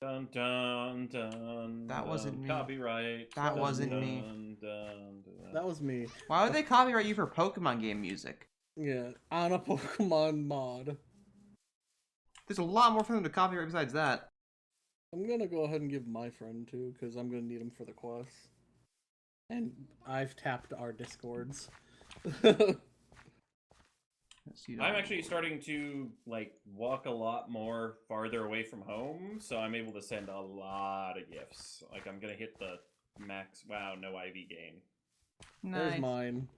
Dun dun dun. That wasn't me. Copyright. That Dun, wasn't dun, me. Dun, dun. That was me. Why would they copyright you for Pokemon game music? Yeah, on a Pokemon mod. There's a lot more for them to copyright besides that. I'm gonna go ahead and give my friend too, because I'm gonna need him for the quest. And I've tapped our Discords. I'm actually starting to like walk a lot more farther away from home, so I'm able to send a lot of gifts. Like I'm gonna hit the max. Wow, no IV gain. There's Nice. mine.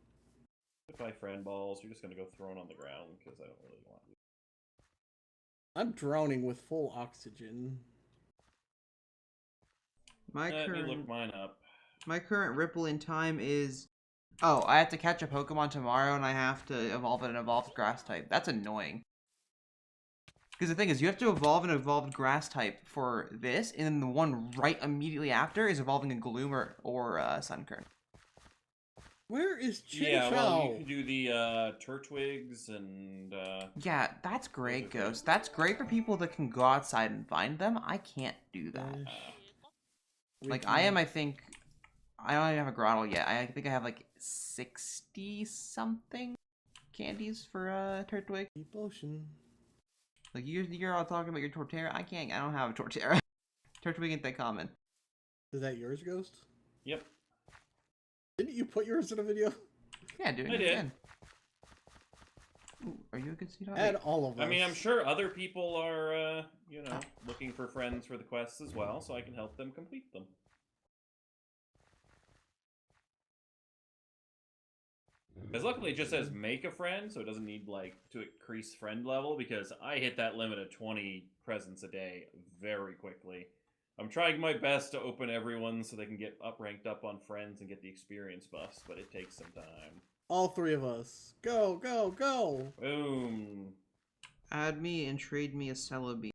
Goodbye, friend balls. You're just gonna go thrown on the ground because I don't really want you. I'm drowning with full oxygen. My Let me current look mine up. my current ripple in time is, oh, I have to catch a Pokemon tomorrow and I have to evolve an evolved grass type. That's annoying. Because the thing is, you have to evolve an evolved grass type for this, and then the one right immediately after is evolving a Gloomer or Sunkern. Where is Chin Yeah, well, you Chow? can do the Turtwigs and Yeah, that's great, Those are good. Ghost. That's great for people that can go outside and find them. I can't do that. Like, I am, I think, I don't even have a grotto yet. I think I have like 60-something candies for Turtwig. Deep ocean. Like, you're all talking about your Torterra. I don't have a Torterra. Turtwig ain't that common. Is that yours, Ghost? Yep. Didn't you put yours in a video? Yeah, dude. I did. Ooh, are you a good seed? Add all of us. I mean, I'm sure other people are, you know, looking for friends for the quests as well, so I can help them complete them. Because luckily it just says make a friend, so it doesn't need, like, to increase friend level, because I hit that limit of 20 presents a day very quickly. I'm trying my best to open everyone so they can get ranked up on friends and get the experience buffs, but it takes some time. All three of us. Go, go, go! Boom. Add me and trade me a Celebi.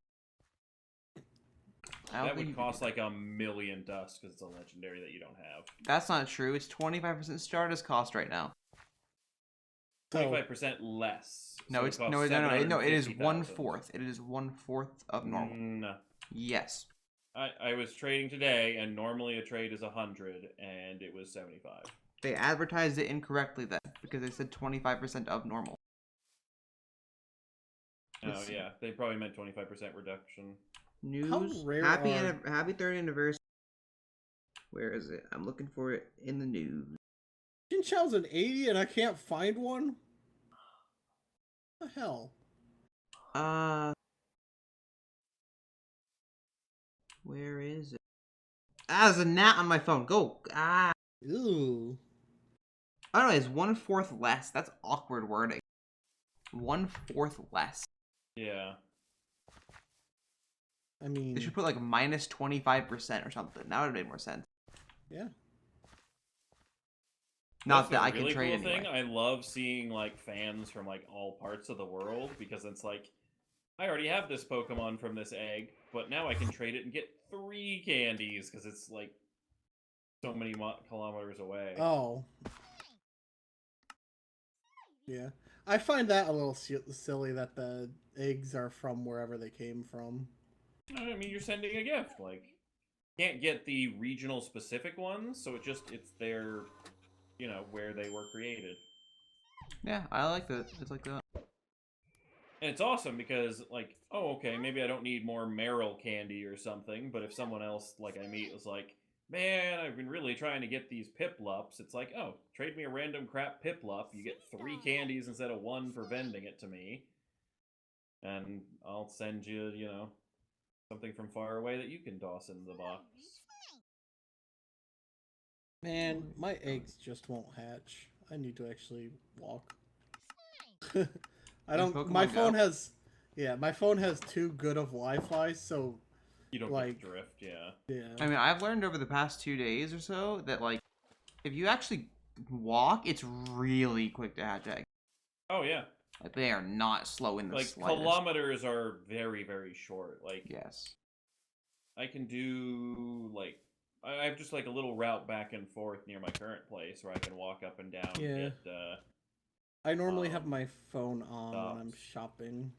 That would cost like $1 million dust because it's a legendary that you don't have. That's not true. It's 25% Stardust cost right now. 25% less. No, So it's it costs no. It is 750,000. 1/4. It is 1/4 of normal. No. Yes. I was trading today, and normally a trade is 100, and it was 75. They advertised it incorrectly then because they said 25% of normal. Oh yeah, they probably meant 25% reduction. News. rare Happy are- happy 3rd anniversary. Where is it? I'm looking for it in the news. Chin Chow's an 80 and I can't find one? What the hell? Where is it? Ah, there's a gnat on my phone. Go. Ah. Ew. I don't know. It's 1/4 less. That's awkward wording. 1/4 less. Yeah. I mean... They should put like minus 25% or something. That would have made more sense. Yeah. Not That's that a I really can trade cool anyway. thing. I love seeing like fans from like all parts of the world because it's like I already have this Pokemon from this egg, but now I can trade it and get 3 candies because it's like so many kilometers away. Oh. Yeah. I find that a little silly that the eggs are from wherever they came from. I mean, you're sending a gift. Like, can't get the regional specific ones, so it's their, you know, where they were created. Yeah, I like that. It's like that. And it's awesome because, like, oh, okay, maybe I don't need more Meryl candy or something, but if someone else, like, I meet was like, man, I've been really trying to get these Piplups, it's like, oh, trade me a random crap Piplup, you get 3 candies instead of 1 for vending it to me, and I'll send you, you know, something from far away that you can toss in the box. Man, my eggs just won't hatch. I need to actually walk. I don't. Pokemon My Go. phone has. Yeah, my phone has too good of Wi-Fi, so You don't like, get the drift, yeah. yeah. I mean, I've learned over the past 2 days or so that, like, if you actually walk, it's really quick to hatch eggs. Oh, yeah. Like, they are not slow in the Like, slightest. kilometers are very, very short. Like, Yes. I can do, like, I have just, like, a little route back and forth near my current place where I can walk up and down Yeah. and get, I normally have my phone on when I'm stops. shopping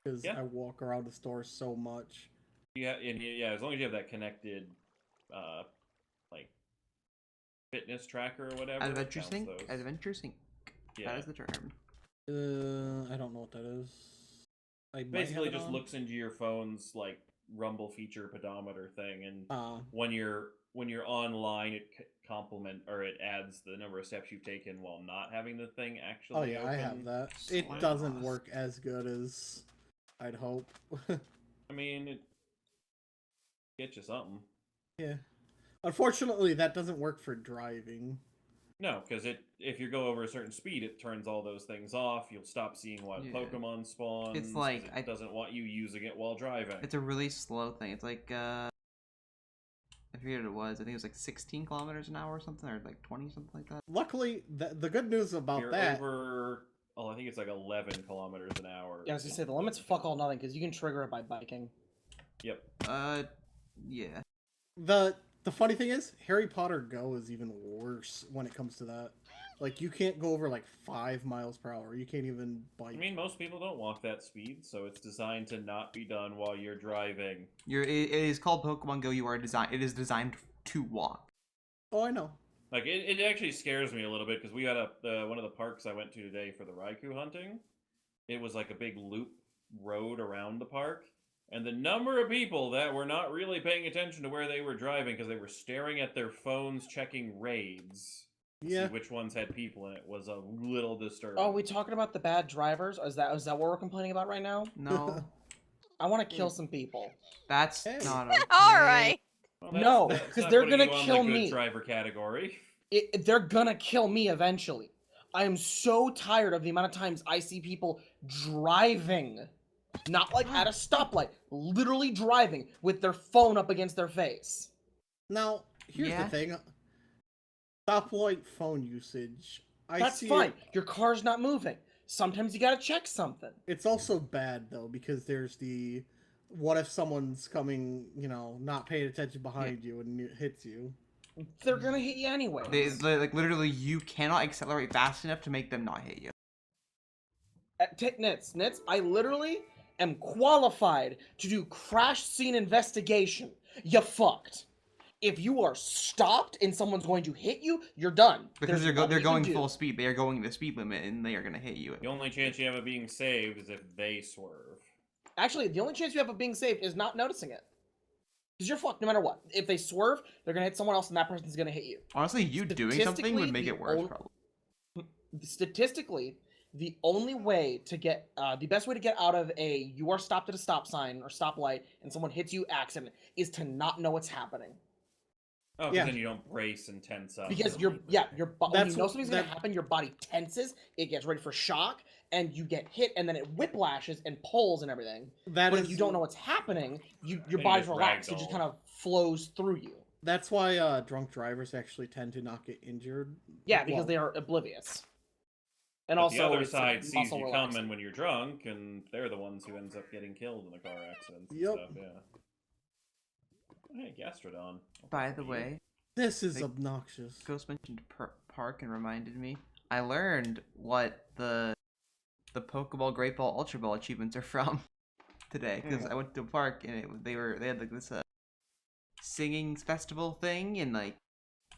because Yeah. I walk around the store so much. Yeah, and yeah, as long as you have that connected, like, fitness tracker or whatever. it Adventure counts Sync? those. Adventure Sync. Yeah. That is the term. I don't know what that is. I might Basically have it just on. looks into your phone's, like, rumble feature pedometer thing, and when you're online, it it adds the number of steps you've taken while not having the thing actually. Oh yeah, I have open. that. Slime It doesn't boss. work as good as I'd hope. I mean, it gets you something. Yeah. Unfortunately, that doesn't work for driving. No, because if you go over a certain speed, it turns all those things off. You'll stop seeing what Yeah. Pokemon spawns. It's like, 'cause it doesn't want you using it while driving. It's a really slow thing. It's like, I forget what it was. I think it was like 16 kilometers an hour or something, or like 20, something like that. Luckily, the good news about You're that. over. Oh, I think it's like 11 kilometers an hour. Yeah, I was gonna say the limit's fuck all nothing because you can trigger it by biking. Yep. Yeah. The funny thing is, Harry Potter Go is even worse when it comes to that. Like, you can't go over like 5 miles per hour. You can't even bike. I mean, most people don't walk that speed, so it's designed to not be done while you're driving. It is called Pokemon Go. It is designed to walk. Oh, I know. Like, it actually scares me a little bit, because we had one of the parks I went to today for the Raikou hunting. It was like a big loop road around the park. And the number of people that were not really paying attention to where they were driving because they were staring at their phones checking raids. Yeah. See which ones had people in it was a little disturbing. Oh, we talking about the bad drivers? Is that what we're complaining about right now? No, I want to kill some people. that's Hey. not okay. All right. Well, No, that's 'cause not they're putting gonna you on kill the good me. driver category. They're gonna kill me eventually. I am so tired of the amount of times I see people driving. Not like at a stoplight, literally driving with their phone up against their face. Now, here's Yeah. the thing. Stoplight phone usage. That's fine. Your car's not moving. Sometimes you gotta check something. It's also bad, though, because there's the... What if someone's coming, not paying attention behind you and it hits you? They're gonna hit you anyway. Like literally, you cannot accelerate fast enough to make them not hit you. Nits, I literally am qualified to do crash scene investigation. You fucked. If you are stopped and someone's going to hit you, you're done. Because There's they're nothing you going can do. full speed. They are going the speed limit, and they are gonna hit you. The only chance you have of being saved is if they swerve. Actually, the only chance you have of being saved is not noticing it. Because you're fucked no matter what. If they swerve, they're gonna hit someone else and that person's gonna hit you. Honestly, you doing something would make the it worse. only- Probably. Statistically, the only way to get, the best way to get out of you are stopped at a stop sign or stoplight and someone hits you accident is to not know what's happening. Oh, because Yeah. then you don't brace and tense up. Because when you know something's gonna happen, your body tenses, it gets ready for shock, and you get hit, and then it whiplashes and pulls and everything. But if you don't know what's happening, your you body's just relaxed, it just ragdoll. kind of flows through you. That's why drunk drivers actually tend to not get injured. Yeah, because Well, they are oblivious. And But also, the other it's side sees muscle you relaxing. coming when you're drunk, and they're the ones who ends up getting killed in the car accidents and Yep. stuff, yeah. Hey, Gastrodon. By the way, This is Like- obnoxious. Ghost mentioned Park and reminded me. I learned what the Pokeball, Great Ball, Ultra Ball achievements are from today because I went to a park and they had like this singing festival thing and like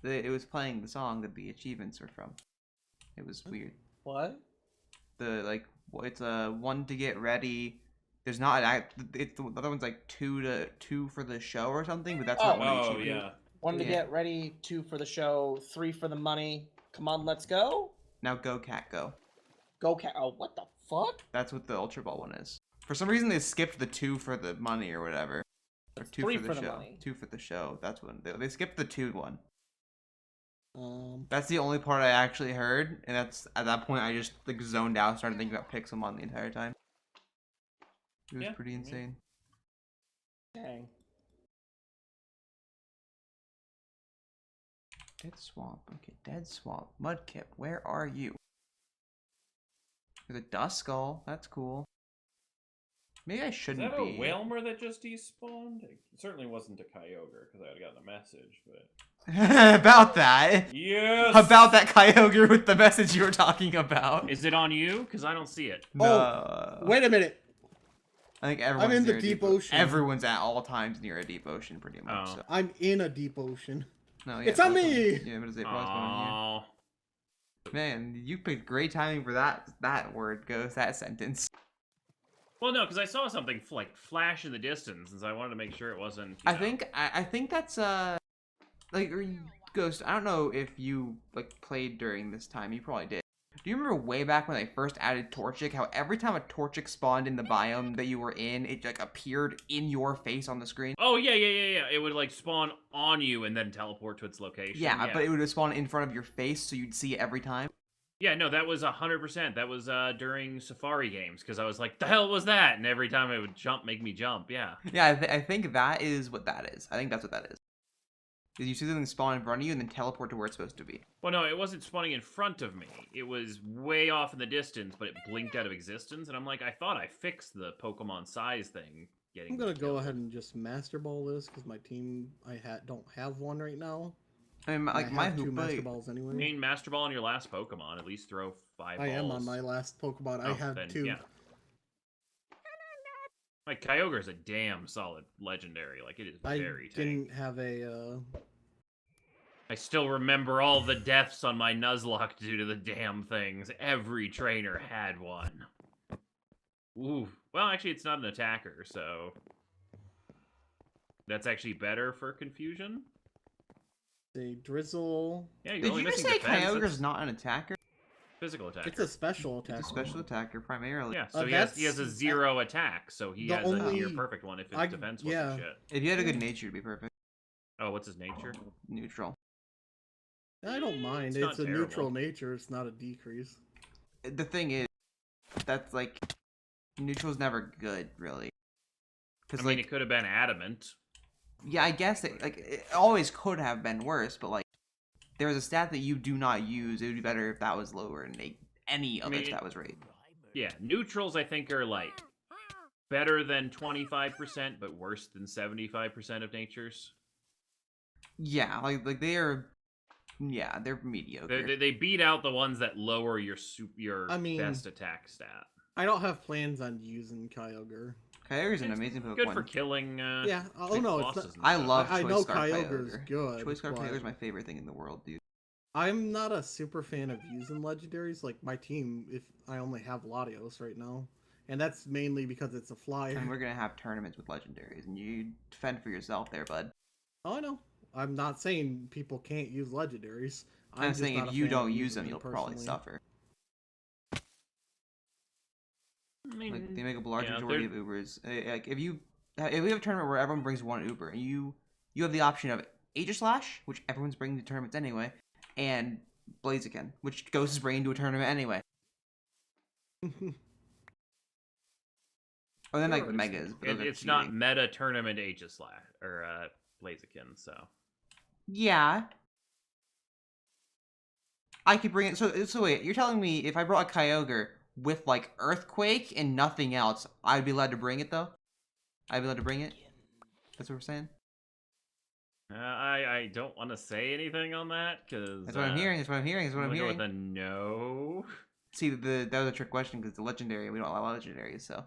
it was playing the song that the achievements were from. It was weird. What? It's a 1 to get ready. There's not it's the other one's like 2 for the show or something, but that's not one of the Oh, achievements. yeah. 1 to Yeah. get ready, 2 for the show, 3 for the money. Come on, let's go. Now go cat go. Go cat. Oh, what the fuck? That's what the Ultra Ball one is. For some reason, they skipped the 2 for the money or whatever. Or 2 3 for the show. money. 2 for the show. That's when they skipped the 2 one. Um, That's the only part I actually heard, and that's at that point I just like zoned out, and started thinking about Pixelmon the entire time. It was Yeah, pretty yeah. insane. Dang. Dead Swamp. Okay, Dead Swamp. Mudkip, where are you? There's a Duskull. That's cool. Maybe I Is shouldn't that a be. Whalmer that just despawned? It certainly wasn't a Kyogre, because I had gotten a message, but... About that. Yes! About that Kyogre with the message you were talking about. Is it on you? Because I don't see it. No. wait a minute. I think everyone's in the near a deep ocean. Everyone's at all times near a deep ocean, pretty much. Oh. So. I'm in a deep ocean. No, yeah, It's on probably me! Yeah, but it's probably on Oh. you. Man, you picked great timing for that word goes, that sentence. Well, no, because I saw something like flash in the distance, and so I wanted to make sure it wasn't. I think that's like Ghost. I don't know if you like played during this time. You probably did. Do you remember way back when they first added Torchic, how every time a Torchic spawned in the biome that you were in, it like appeared in your face on the screen? Oh, yeah. It would, like, spawn on you and then teleport to its location. Yeah, but it would spawn in front of your face, so you'd see it every time. Yeah, no, that was 100%. That was during Safari games, because I was like, the hell was that? And every time it would make me jump, yeah. Yeah, I think that is what that is. I think that's what that is. Is you see something spawn in front of you and then teleport to where it's supposed to be. Well, no, it wasn't spawning in front of me. It was way off in the distance, but it blinked out of existence, and I'm like, I thought I fixed the Pokemon size thing. I'm gonna go ahead and just Master Ball this, because my team, don't have one right now. I mean, like, I my have 2 Master Hoopa... Balls anyway. I mean, Master Ball on your last Pokemon, at least throw 5 balls. I am on my last Pokemon. I have then, 2. Yeah. Like, Kyogre's a damn solid legendary. Like, it is very I didn't have a, I still remember all the deaths on my Nuzlocke due to the damn things. Every trainer had one. Ooh. Well, actually, it's not an attacker, so... That's actually better for confusion? a Drizzle. Yeah, you're Did only you just missing say defense. Kyogre's That's not an attacker? physical attacker. It's a special attack. It's a special attacker, primarily. Yeah, so he that's- has a 0 attack, so he the has a near only- perfect one if his I- defense yeah. wasn't shit. If you had a good nature, it'd be perfect. Oh, what's his nature? Neutral. I don't mind. It's It's, not a terrible. neutral nature. It's not a decrease. The thing is, that's like... Neutral's never good, really. I Because, mean, like... it could have been adamant. Yeah, I guess it always could have been worse, but like there was a stat that you do not use. It would be better if that was lower and any other stat was right. Yeah, neutrals I think are like better than 25%, but worse than 75% of natures. Yeah, like they are. Yeah, they're mediocre. They beat out the ones that lower your I mean- best attack stat. I don't have plans on using Kyogre. Kyogre's an amazing Pokemon. Good for killing. Yeah. Oh big no, it's bosses not. and I stuff. love I Choice know Scarf Kyogre's Kyogre. good. Choice Scarf but Kyogre's my favorite thing in the world, dude. I'm not a super fan of using legendaries. Like my team, if I only have Latios right now, and that's mainly because it's a flyer. And we're gonna have tournaments with legendaries, and you defend for yourself there, bud. Oh, I know. I'm not saying people can't use legendaries. I'm just saying not if a you fan of don't use using them, you'll probably personally. suffer. I mean, Like they make up a large yeah, majority of Ubers. Like if we have a tournament where everyone brings one Uber, and you have the option of Aegislash, which everyone's bringing to tournaments anyway, and Blaziken, which Ghost is bringing to a tournament anyway. Or then like Sure. Megas. But those are it's not cheating. meta tournament Aegislash or Blaziken, so Yeah. I could bring it. So wait, you're telling me if I brought a Kyogre with like Earthquake and nothing else, I'd be allowed to bring it though? I'd be allowed to bring it? That's what we're saying? I don't want to say anything on that because That's what I'm hearing. That's what I'm hearing. That's what I'm Go hearing. with a no. See, that was a trick question because the legendary, we don't allow legendaries, so.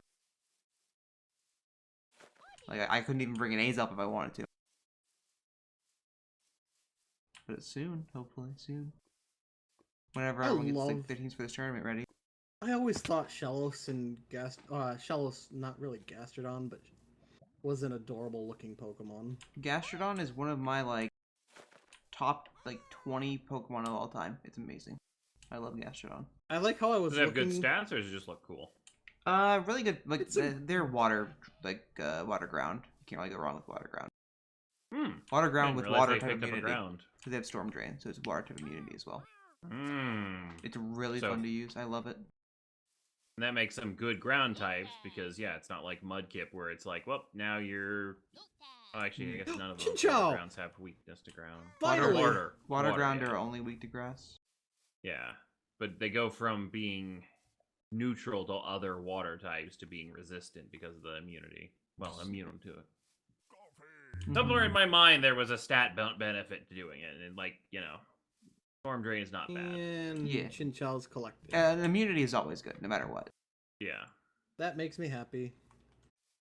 Like, I couldn't even bring an A's up if I wanted to. But soon, hopefully, soon. Whenever I everyone gets like love- their teams for this tournament ready. I always thought Shellos and Shellos, not really Gastrodon, but was an adorable looking Pokemon. Gastrodon is one of my, like, top, like, 20 Pokemon of all time. It's amazing. I love Gastrodon. I like how I was Does it have good looking. stats or does it just look cool? Really good. Like, It's a- they're water, like, water ground. You can't really go wrong with water ground. Hmm. Water I ground didn't with realize water they type picked up a immunity. ground. Because they have Storm Drain, so it's water type immunity as well. Hmm. It's really So- fun to use. I love it. And that makes them good ground types because yeah, it's not like Mudkip where it's like, well, now you're. Oh, actually, I guess none of those Chinchou! grounds have weakness to ground. Finally! Water ground yeah. are only weak to grass. Yeah, but they go from being neutral to other water types to being resistant because of the immunity. Well, immune to it. Somewhere in my mind, there was a stat benefit to doing it, and like Storm Drain is not bad. And Yeah. Chinchou's collected. And immunity is always good, no matter what. Yeah. That makes me happy.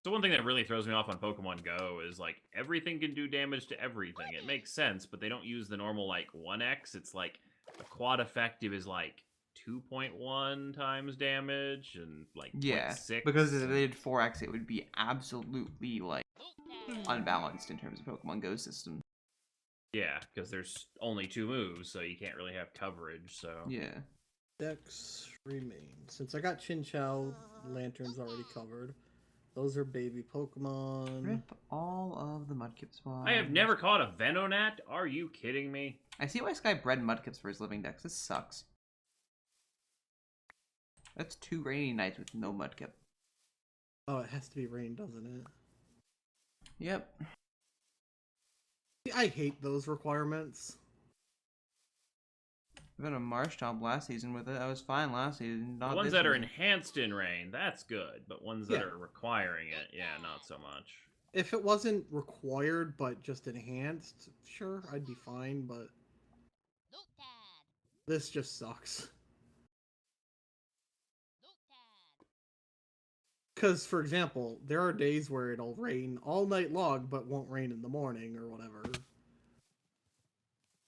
So one thing that really throws me off on Pokemon Go is like everything can do damage to everything. It makes sense, but they don't use the normal like 1x. It's like the quad effective is like 2.1 times damage and like Yeah, 0.6. because if they did 4x, it would be absolutely, like, unbalanced in terms of Pokemon Go system. Yeah, because there's only 2 moves, so you can't really have coverage. So Yeah. Dex remain. Since I got Chinchou, Lantern's already covered. Those are baby Pokemon. Rip all of the Mudkip spawns. I have never caught a Venonat. Are you kidding me? I see why Sky bred Mudkips for his living dex. This sucks. That's 2 rainy nights with no Mudkip. Oh, it has to be rain, doesn't it? Yep. I hate those requirements. I've been a Marsh Tomp last season with it. I was fine last season. Not The ones this that are season. enhanced in rain, that's good. But ones that Yeah. are requiring it, yeah, not so much. If it wasn't required but just enhanced, sure, I'd be fine, but this just sucks. Because, for example, there are days where it'll rain all night long but won't rain in the morning or whatever.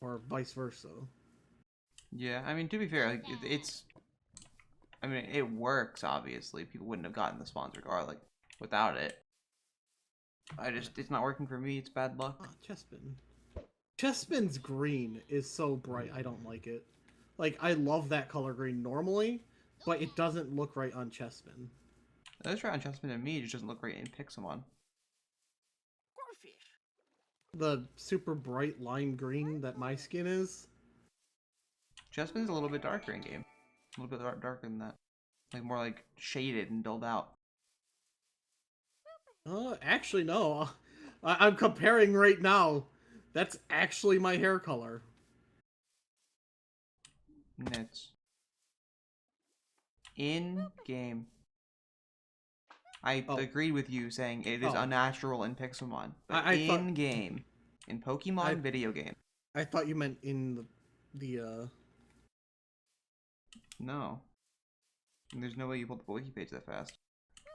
Or vice versa. Yeah, I mean, to be fair, like, it's... I mean, it works, obviously. People wouldn't have gotten the spawns regardless without it. It's not working for me. It's bad luck. Ah, Chespin. Chespin's green is so bright, I don't like it. Like, I love that color green normally, but it doesn't look right on Chespin. It looks right on Chespin and me. It just doesn't look right in Pixelmon. The super bright lime green that my skin is. Chespin's a little bit darker in game. A little bit darker than that. Like, more like shaded and dulled out. Actually, no. I'm comparing right now. That's actually my hair color. Nits. In game. I Oh. agreed with you saying it is Oh. unnatural in Pixelmon, but I thought- in game, in Pokemon video game, I thought you meant in the no. There's no way you pull the wiki page that fast.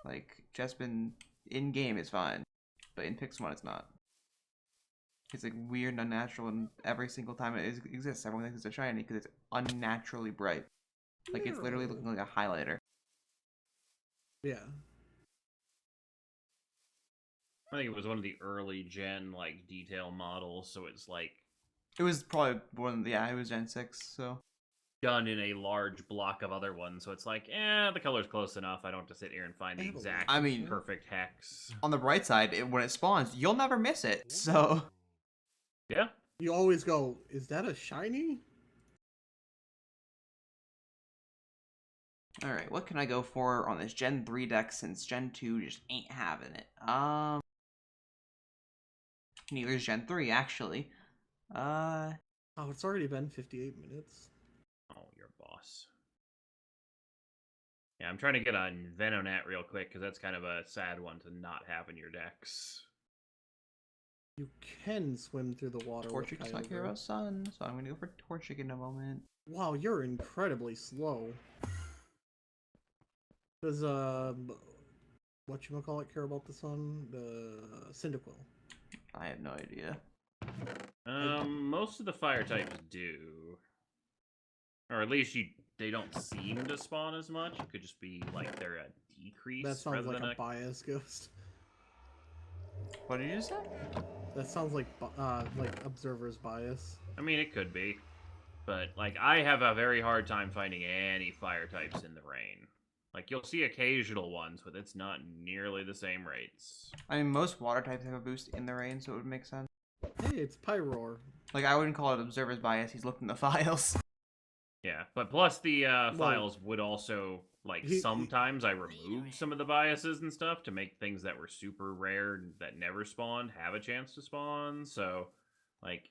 Like, Chespin in game is fine, but in Pixelmon it's not. It's like weird and unnatural, and every single time it exists, everyone thinks it's a shiny because it's unnaturally bright. Like, it's literally No. looking like a highlighter. Yeah. I think it was one of the early gen like detail models, so it's like It was probably one, yeah, it was Gen 6, so. done in a large block of other ones, so it's like, the color's close enough. I don't have to sit here and find the exact I mean- perfect hex. On the bright side, when it spawns, you'll never miss it, so. Yeah. You always go, is that a shiny? Alright, what can I go for on this Gen 3 deck since Gen 2 just ain't having it? Neither is Gen 3, actually. Oh, it's already been 58 minutes. Oh, your boss. Yeah, I'm trying to get on Venonat real quick, because that's kind of a sad one to not have in your decks. You can swim through the water with Torchic's my Kyogre. hero son, so I'm gonna go for Torchic in a moment. Wow, you're incredibly slow. Does whatchamacallit care about the sun? The Cyndaquil. I have no idea. Most of the fire types do. Or at least they don't seem to spawn as much. It could just be like they're a decrease That sounds rather like than a bias ghost. What did you just say? That sounds like observer's bias. I mean, it could be. But, like, I have a very hard time finding any fire types in the rain. Like, you'll see occasional ones, but it's not nearly the same rates. I mean, most water types have a boost in the rain, so it would make sense. Hey, it's Pyroar. Like, I wouldn't call it observer's bias, he's looked in the files. Yeah, but plus the files would also, like, sometimes I removed some of the biases and stuff to make things that were super rare that never spawned have a chance to spawn, so, like,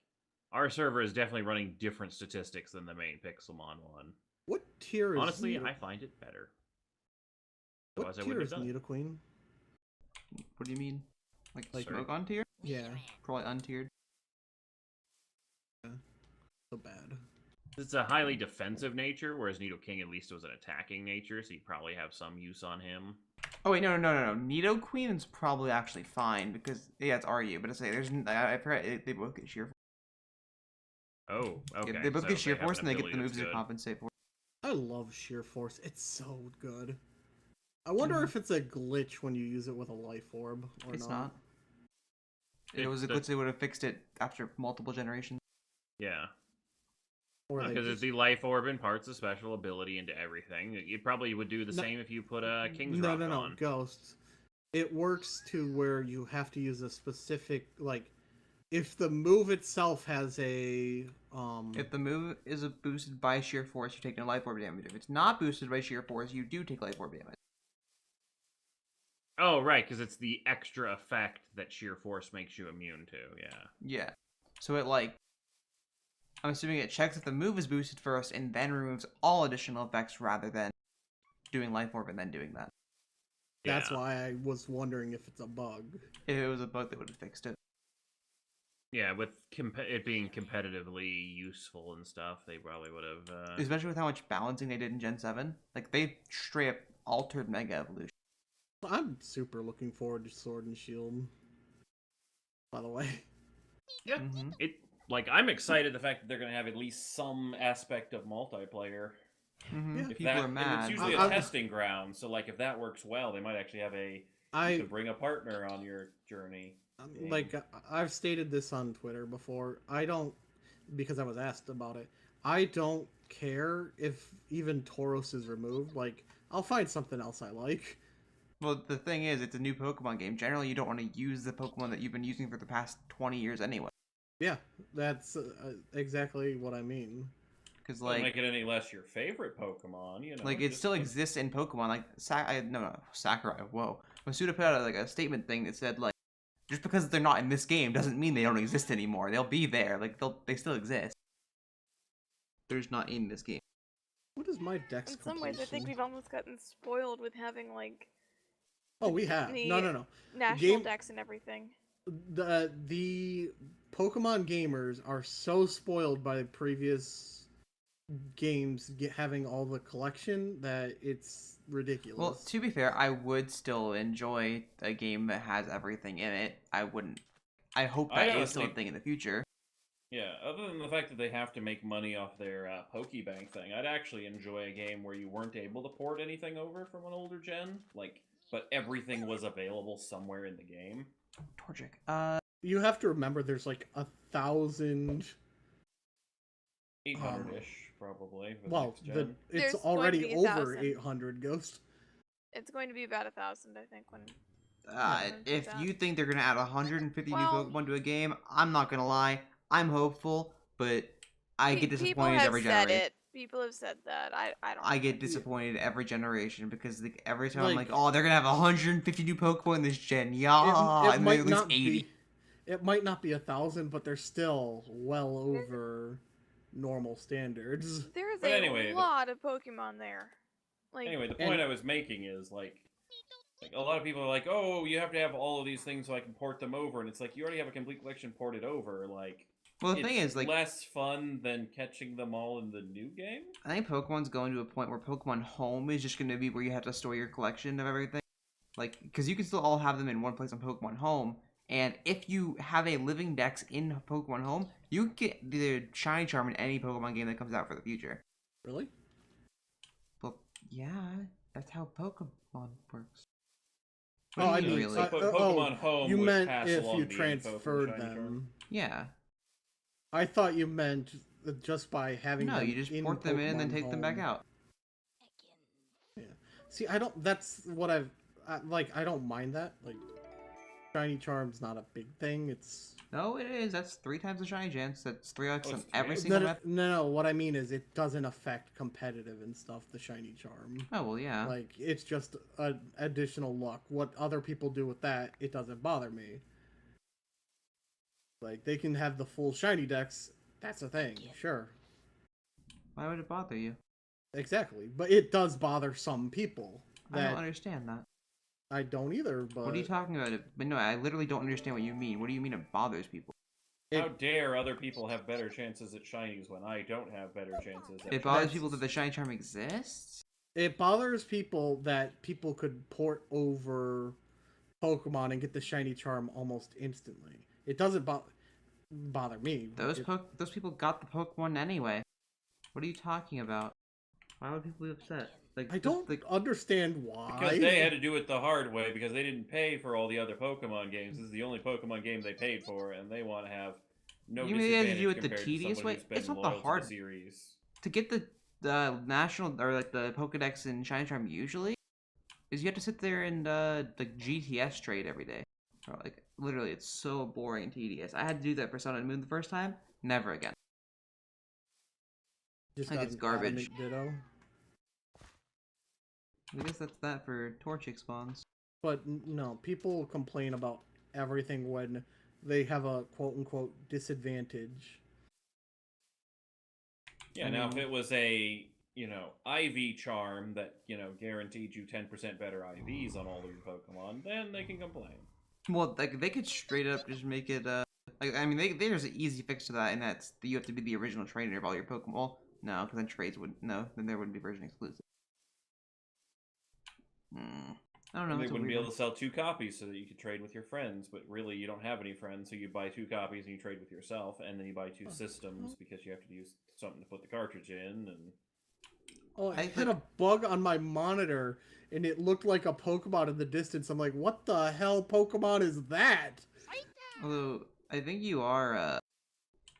our server is definitely running different statistics than the main Pixelmon one. What tier is Honestly, I find it better. What Otherwise I tier wouldn't is have done it. Nidoqueen? What do you mean? Like Like- Smogon tier? Yeah, Probably untiered. so bad. It's a highly defensive nature, whereas Nidoking at least was an attacking nature, so you'd probably have some use on him. Oh wait, no. Nidoqueen is probably actually fine because yeah, it's RU, but I say I forgot they both get sheer. Oh, okay. Yeah, they both so get sheer have force an and they get the ability moves that's to good. compensate for. I love Sheer Force. It's so good. I wonder if it's a glitch when you use it with a life orb or It's not. not. It was a glitch. They would have fixed it after multiple generations. Yeah. Or they Because it's just... the life orb imparts a special ability into everything. You probably would do the No- same if you put a King's No, Rock no, no, on. Ghosts. It works to where you have to use a specific, like, if the move itself has a, If the move is boosted by sheer force, you take no life orb damage. If it's not boosted by sheer force, you do take life orb damage. Oh, right, because it's the extra effect that sheer force makes you immune to, yeah. Yeah. So it, like, I'm assuming it checks if the move is boosted first and then removes all additional effects rather than doing life orb and then doing that. that's Yeah. why I was wondering if it's a bug. If it was a bug, they would have fixed it. Yeah, with it being competitively useful and stuff, they probably would have... Especially with how much balancing they did in Gen 7. Like, they straight up altered Mega Evolution. I'm super looking forward to Sword and Shield. By the way. Yeah, Mm-hmm. I'm excited the fact that they're going to have at least some aspect of multiplayer. Mm-hmm. Yeah. If People that, are and mad. it's usually I- a testing ground, so like if that works well, they might actually have you could bring a partner on your journey. Like, I've stated this on Twitter before. I don't, because I was asked about it, I don't care if even Tauros is removed. Like, I'll find something else I like. Well, the thing is, it's a new Pokemon game. Generally, you don't want to use the Pokemon that you've been using for the past 20 years anyway. Yeah, that's exactly what I mean. Because, Doesn't make it any less your favorite Pokemon, you know. like it just still the- exists in Pokemon. Like, Sakurai, whoa. Masuda put out, like, a statement thing that said, like, just because they're not in this game doesn't mean they don't exist anymore. They'll be there. Like, they still exist. They're just not in this game. What is my dex In some ways, I think completion? we've almost gotten spoiled with having like Oh, we have. the- No. national Game- decks and everything. The Pokemon gamers are so spoiled by previous games having all the collection that it's ridiculous. Well, to be fair, I would still enjoy a game that has everything in it. I wouldn't. I hope I that is still a honestly- thing in the future. Yeah, other than the fact that they have to make money off their Pokebank thing, I'd actually enjoy a game where you weren't able to port anything over from an older gen, but everything was available somewhere in the game. Torchic. You have to remember there's like 1,000. 800-ish, probably. for the Well, next gen. it's There's going to already be over 1,000. 800 Ghost. It's going to be about 1,000, I think. When If you think they're gonna add 150 Well- new Pokemon to a game, I'm not gonna lie. I'm hopeful, but I get people disappointed have every said generation. it. People have said that. I don't. I know. get disappointed every generation because every time I'm Like- like, oh, they're gonna have 150 new Pokemon this gen, yeah, and then at least 80. be. It might not be 1,000, but they're still well over normal standards. There is But a anyway, lot of Pokemon there. Like Anyway, the And- point I was making is, like, a lot of people are like, oh, you have to have all of these things so I can port them over, and it's like, you already have a complete collection ported over, like... Well, the thing it's is, like, less fun than catching them all in the new game? I think Pokemon's going to a point where Pokemon Home is just going to be where you have to store your collection of everything. Like, because you can still all have them in one place on Pokemon Home, and if you have a living dex in Pokemon Home, you can get the Shiny Charm in any Pokemon game that comes out for the future. Really? Well, yeah, that's how Pokemon works. Oh, I do you mean, really? Pokemon Home you would meant pass if along you the info transferred from Shiny Charm. them. Yeah. I thought you meant just by having No, them you just in port them in and then Pokemon take them back Home. out. See, I don't. That's what I don't mind that. Like, Shiny Charm's not a big thing. It's No, it is. That's 3 times the Shiny chance. That's 3x Oh, on it's every three? single no, map. no. What I mean is, it doesn't affect competitive and stuff. The Shiny Charm. Oh, well, yeah. Like, it's just an additional luck. What other people do with that, it doesn't bother me. Like, they can have the full Shiny Dex. That's a thing. Sure. Why would it bother you? Exactly. But it does bother some people. I That don't understand that. I don't either, but... What are you talking about? But no, I literally don't understand what you mean. What do you mean it bothers people? How dare other people have better chances at shinies when I don't have better chances at It bothers That's- people that the Shiny Charm exists? It bothers people that people could port over Pokemon and get the Shiny Charm almost instantly. It doesn't bother me. Those It- those people got the Pokemon anyway. What are you talking about? Why would people be upset? Like, I don't understand why. Because they had to do it the hard way, because they didn't pay for all the other Pokemon games. This is the only Pokemon game they paid for, and they want to have no You mean they had to disadvantage do it the compared to tedious someone way? who's been It's not the loyal to hard the series. to get the national or like the Pokedex in Shiny Charm usually is you have to sit there and like GTS trade every day. Or, like literally, it's so boring and tedious. I had to do that for Sun and Moon the first time. Never again. Just Like got it's an garbage. adamant ditto. I guess that's that for Torchic spawns. But no, people complain about everything when they have a quote-unquote disadvantage. Yeah, I now if mean- it was a, IV charm that, guaranteed you 10% better IVs on all of your Pokemon, then they can complain. Well, like they could straight up just make it. Like I mean, there's an easy fix to that, and that's that you have to be the original trainer of all your Pokemon. Well, no, because then trades would no, then there wouldn't be version exclusive. I don't know. And they it's a wouldn't be weird able to sell 2 copies so that you could trade with your friends, but really you don't have any friends, so you buy 2 copies and you trade with yourself, and then you buy 2 systems because you have to use something to put the cartridge in, and... Oh, I I had think- a bug on my monitor, and it looked like a Pokemon in the distance. I'm like, what the hell Pokemon is that? Although I think you are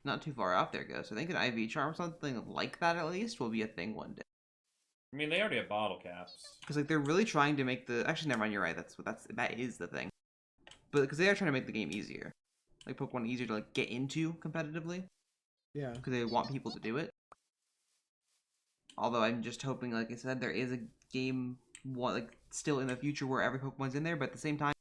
not too far out there, Ghost. I think an IV charm, something like that at least, will be a thing one day. I mean, they already have bottle caps. Because like they're really trying to make the actually never mind. You're right. That is the thing. But because they are trying to make the game easier, like Pokemon easier to like get into competitively, Yeah. because they want people to do it. Although I'm just hoping, like I said, there is a game like still in the future where every Pokemon's in there, but at the same time,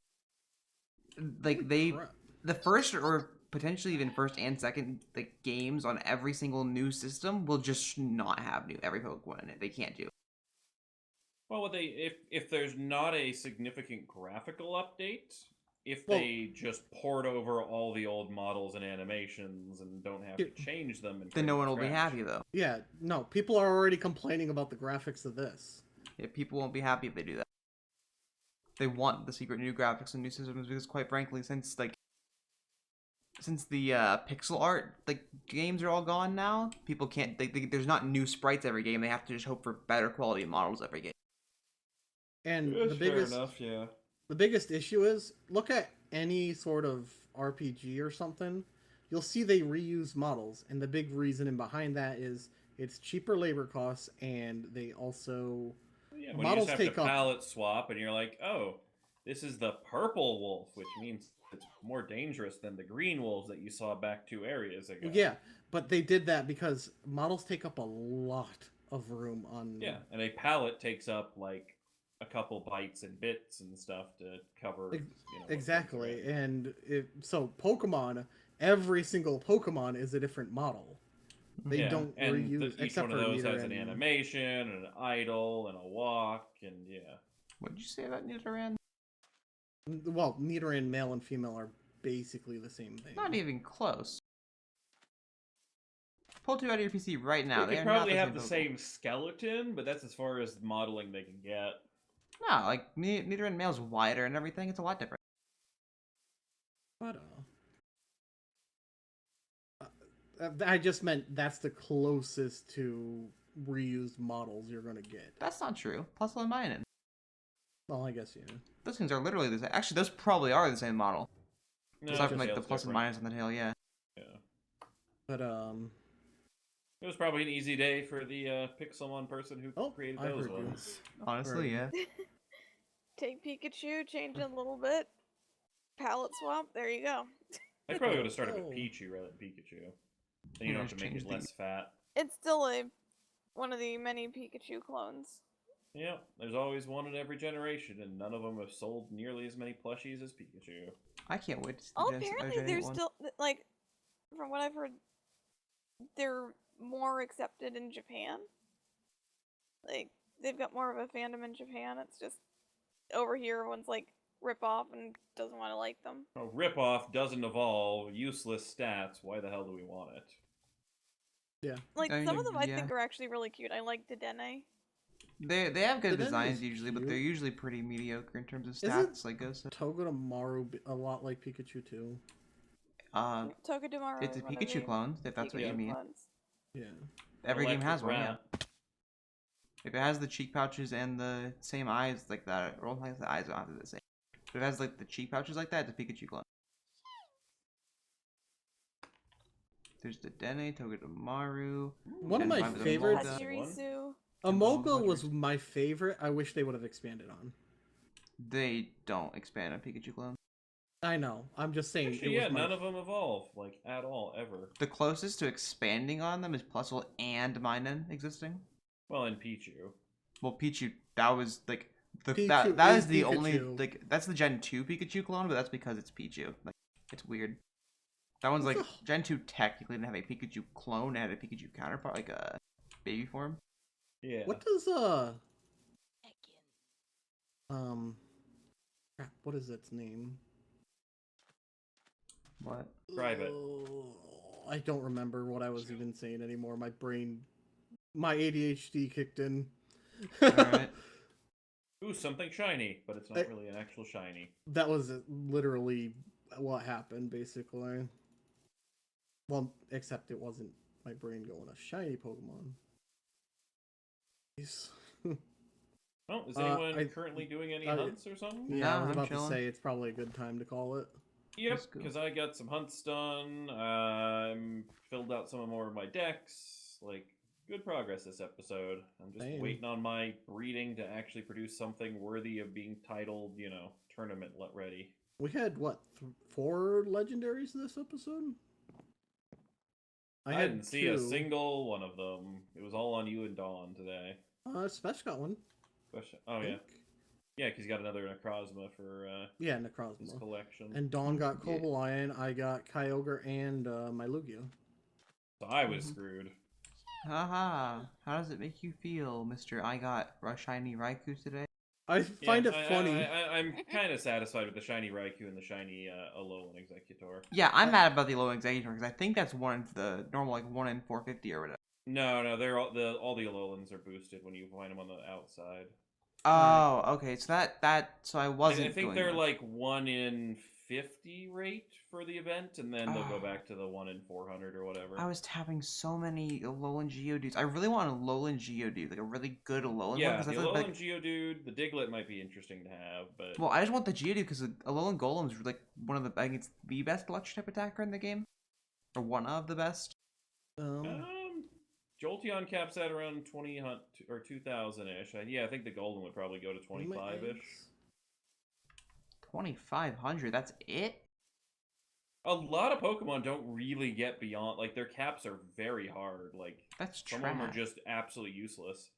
like Crap. the first or potentially even first and second like games on every single new system will just not have every Pokemon in it. They can't do it. Well, what if there's not a significant graphical update, if Well- they just port over all the old models and animations and don't have to change them, and Then no trade one from will be scratch. happy though. Yeah, no, people are already complaining about the graphics of this. Yeah, people won't be happy if they do that. They want the secret new graphics and new systems because, quite frankly, since the pixel art like games are all gone now, people can't. There's not new sprites every game. They have to just hope for better quality models every game. And Yeah, the fair biggest enough, yeah. the biggest issue is look at any sort of RPG or something. You'll see they reuse models, and the big reason behind that is it's cheaper labor costs, and they also Yeah, when models you just have take to up. palette swap, and you're like, oh, this is the purple wolf, which means it's more dangerous than the green wolves that you saw back 2 areas ago. Yeah, but they did that because models take up a lot of room on. Yeah, and a palette takes up like a couple bytes and bits and stuff to cover. Ex- what Exactly, things are in. and so Pokemon, every single Pokemon is a different model. They Yeah, don't and reuse each except one of for those has Nidoran. an animation, and an idle, and a walk, and yeah. What did you say about Nidoran? Well, Nidoran male and female are basically the same thing. Not even close. Pull 2 out of your PC right now. They They could are not probably have the Pokemon. same skeleton, but that's as far as modeling they can get. No, like Nidoran male's wider and everything. It's a lot different. But I just meant that's the closest to reused models you're gonna get. That's not true. Plus and minus. Well, I guess yeah. Those things are literally the same. Actually, those probably are the same model. No, Aside from the like the tail's plus and different. minus on the tail, yeah. Yeah. But It was probably an easy day for the Pixelmon person who Oh, created I those heard you. ones. Honestly, yeah. Take Pikachu, change it a little bit, palette swap. There you go. I probably would have started Oh. with Pichu rather than Pikachu. Then you Yeah, don't have just to make change it the- less fat. It's still one of the many Pikachu clones. Yeah, there's always one in every generation, and none of them have sold nearly as many plushies as Pikachu. I can't wait to see Oh, the apparently Gen 8 there's one. still like, from what I've heard, they're more accepted in Japan. Like they've got more of a fandom in Japan. It's just over here, everyone's like rip off and doesn't want to like them. Oh, Ripoff doesn't evolve, useless stats, why the hell do we want it? Like I some mean, of them, I yeah. think are actually really cute. I like Dedenne. They have good But then designs it's usually, but cute. they're usually pretty mediocre in terms of Isn't- stats. Like Ghost said. Togedemaru a lot like Pikachu too. Togedemaru. It's a is one of Pikachu the clones, if that's what you Pikachu mean. clones. Yeah. Every game Electric has one, yeah. Rat. If it has the cheek pouches and the same eyes like that, or like the eyes don't have to be the same. If it has like the cheek pouches like that, it's a Pikachu clone. There's the Dene, Togedemaru. One of and my five of the favorites- Molga. Pachirisu. Amoga was my favorite. I wish they would have expanded on. They don't expand on Pikachu clones. I know. I'm just saying. Actually, it was yeah, my... none of them evolve, like, at all, ever. The closest to expanding on them is Plusle and Minun existing. Well, and Pichu. Well, Pichu, that was like Pichu that is is the only Pikachu. like that's the Gen 2 Pikachu clone, but that's because it's Pichu. Like it's weird. That one's like Gen 2 technically didn't have a Pikachu clone, it had a Pikachu counterpart, like a baby form. Yeah. What does crap, what is its name? What? Private. I don't remember what I was even saying anymore. My ADHD kicked in. Alright. Ooh, something shiny, but it's not really an actual shiny. That was literally what happened, basically. Well, except it wasn't my brain going a shiny Pokemon. Jeez. Oh, is anyone I- currently doing any I- hunts or something? Yeah, I was I'm about chilling. to say it's probably a good time to call it. Yep, Let's go. because I got some hunts done. Filled out some more of my decks. Like, good progress this episode. I'm just Same. waiting on my breeding to actually produce something worthy of being titled, you know, tournament ready. We had, what, 4 legendaries this episode? I had didn't see a 2. single one of them. It was all on you and Dawn today. Spesh got one. Oh, I yeah. think. Yeah, because he's got another Necrozma for Yeah, his Necrozma. collection. And Dawn got Yeah. Cobalion, I got Kyogre and my Lugia. So I was screwed. Haha. How does it make you feel, Mr. I got a shiny Raikou today? I find it funny. I'm kind of satisfied with the shiny Raikou and the shiny Alolan Executor. Yeah, I'm mad about the low Executor because I think that's one in the normal like 1 in 450 or whatever. No, they're all the Alolans are boosted when you find them on the outside. Oh, okay. So so I wasn't. I think going they're with- like 1 in 50 rate for the event, and then they'll go back to the 1 in 400 or whatever. I was tapping so many Alolan Geodudes. I really want a Alolan Geodude, like a really good Alolan Yeah, one. 'Cause the I feel Alolan like, Geodude, the Diglett might be interesting to have, but well, I just want the Geodude because the Alolan Golem's like one of the, I think it's the best electric type attacker in the game, or one of the best. Jolteon caps at around 20 or 2,000-ish. Yeah, I think the Golden would probably go to 25-ish. 2,500. That's it. A lot of Pokemon don't really get beyond, like, their caps are very hard. Like, That's some of them are trash. just absolutely useless.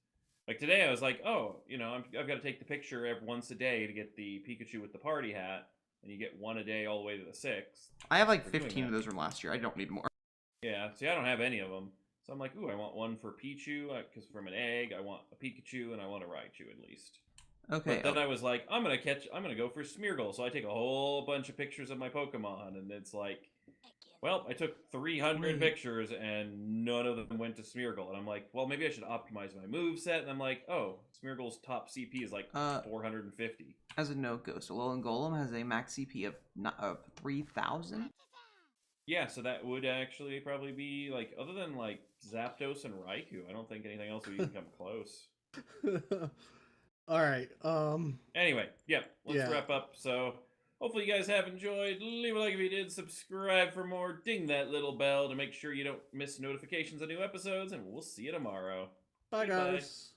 Like, today I was like, oh, you know, I've got to take the picture once a day to get the Pikachu with the party hat, and you get 1 a day all the way to the 6th. I have like for doing 15 of that. those from last year. I don't need more. Yeah, see, I don't have any of them. So I'm like, ooh, I want one for Pichu, because from an egg, I want a Pikachu, and I want a Raichu at least. Okay. But then I was like, I'm gonna go for Smeargle. So I take a whole bunch of pictures of my Pokemon, and it's like, well, I took 300 Wait. pictures, and none of them went to Smeargle. And I'm like, well, maybe I should optimize my moveset. And I'm like, oh, Smeargle's top CP is like 450. As a note goes, Alolan Golem has a max CP of 3,000. Yeah, so that would actually probably be like, other than like Zapdos and Raikou, I don't think anything else would even come close. All right. Anyway, yeah, let's Yeah. wrap up. So hopefully you guys have enjoyed. Leave a like if you did. Subscribe for more. Ding that little bell to make sure you don't miss notifications of new episodes. And we'll see you tomorrow. Bye, Goodbye. guys.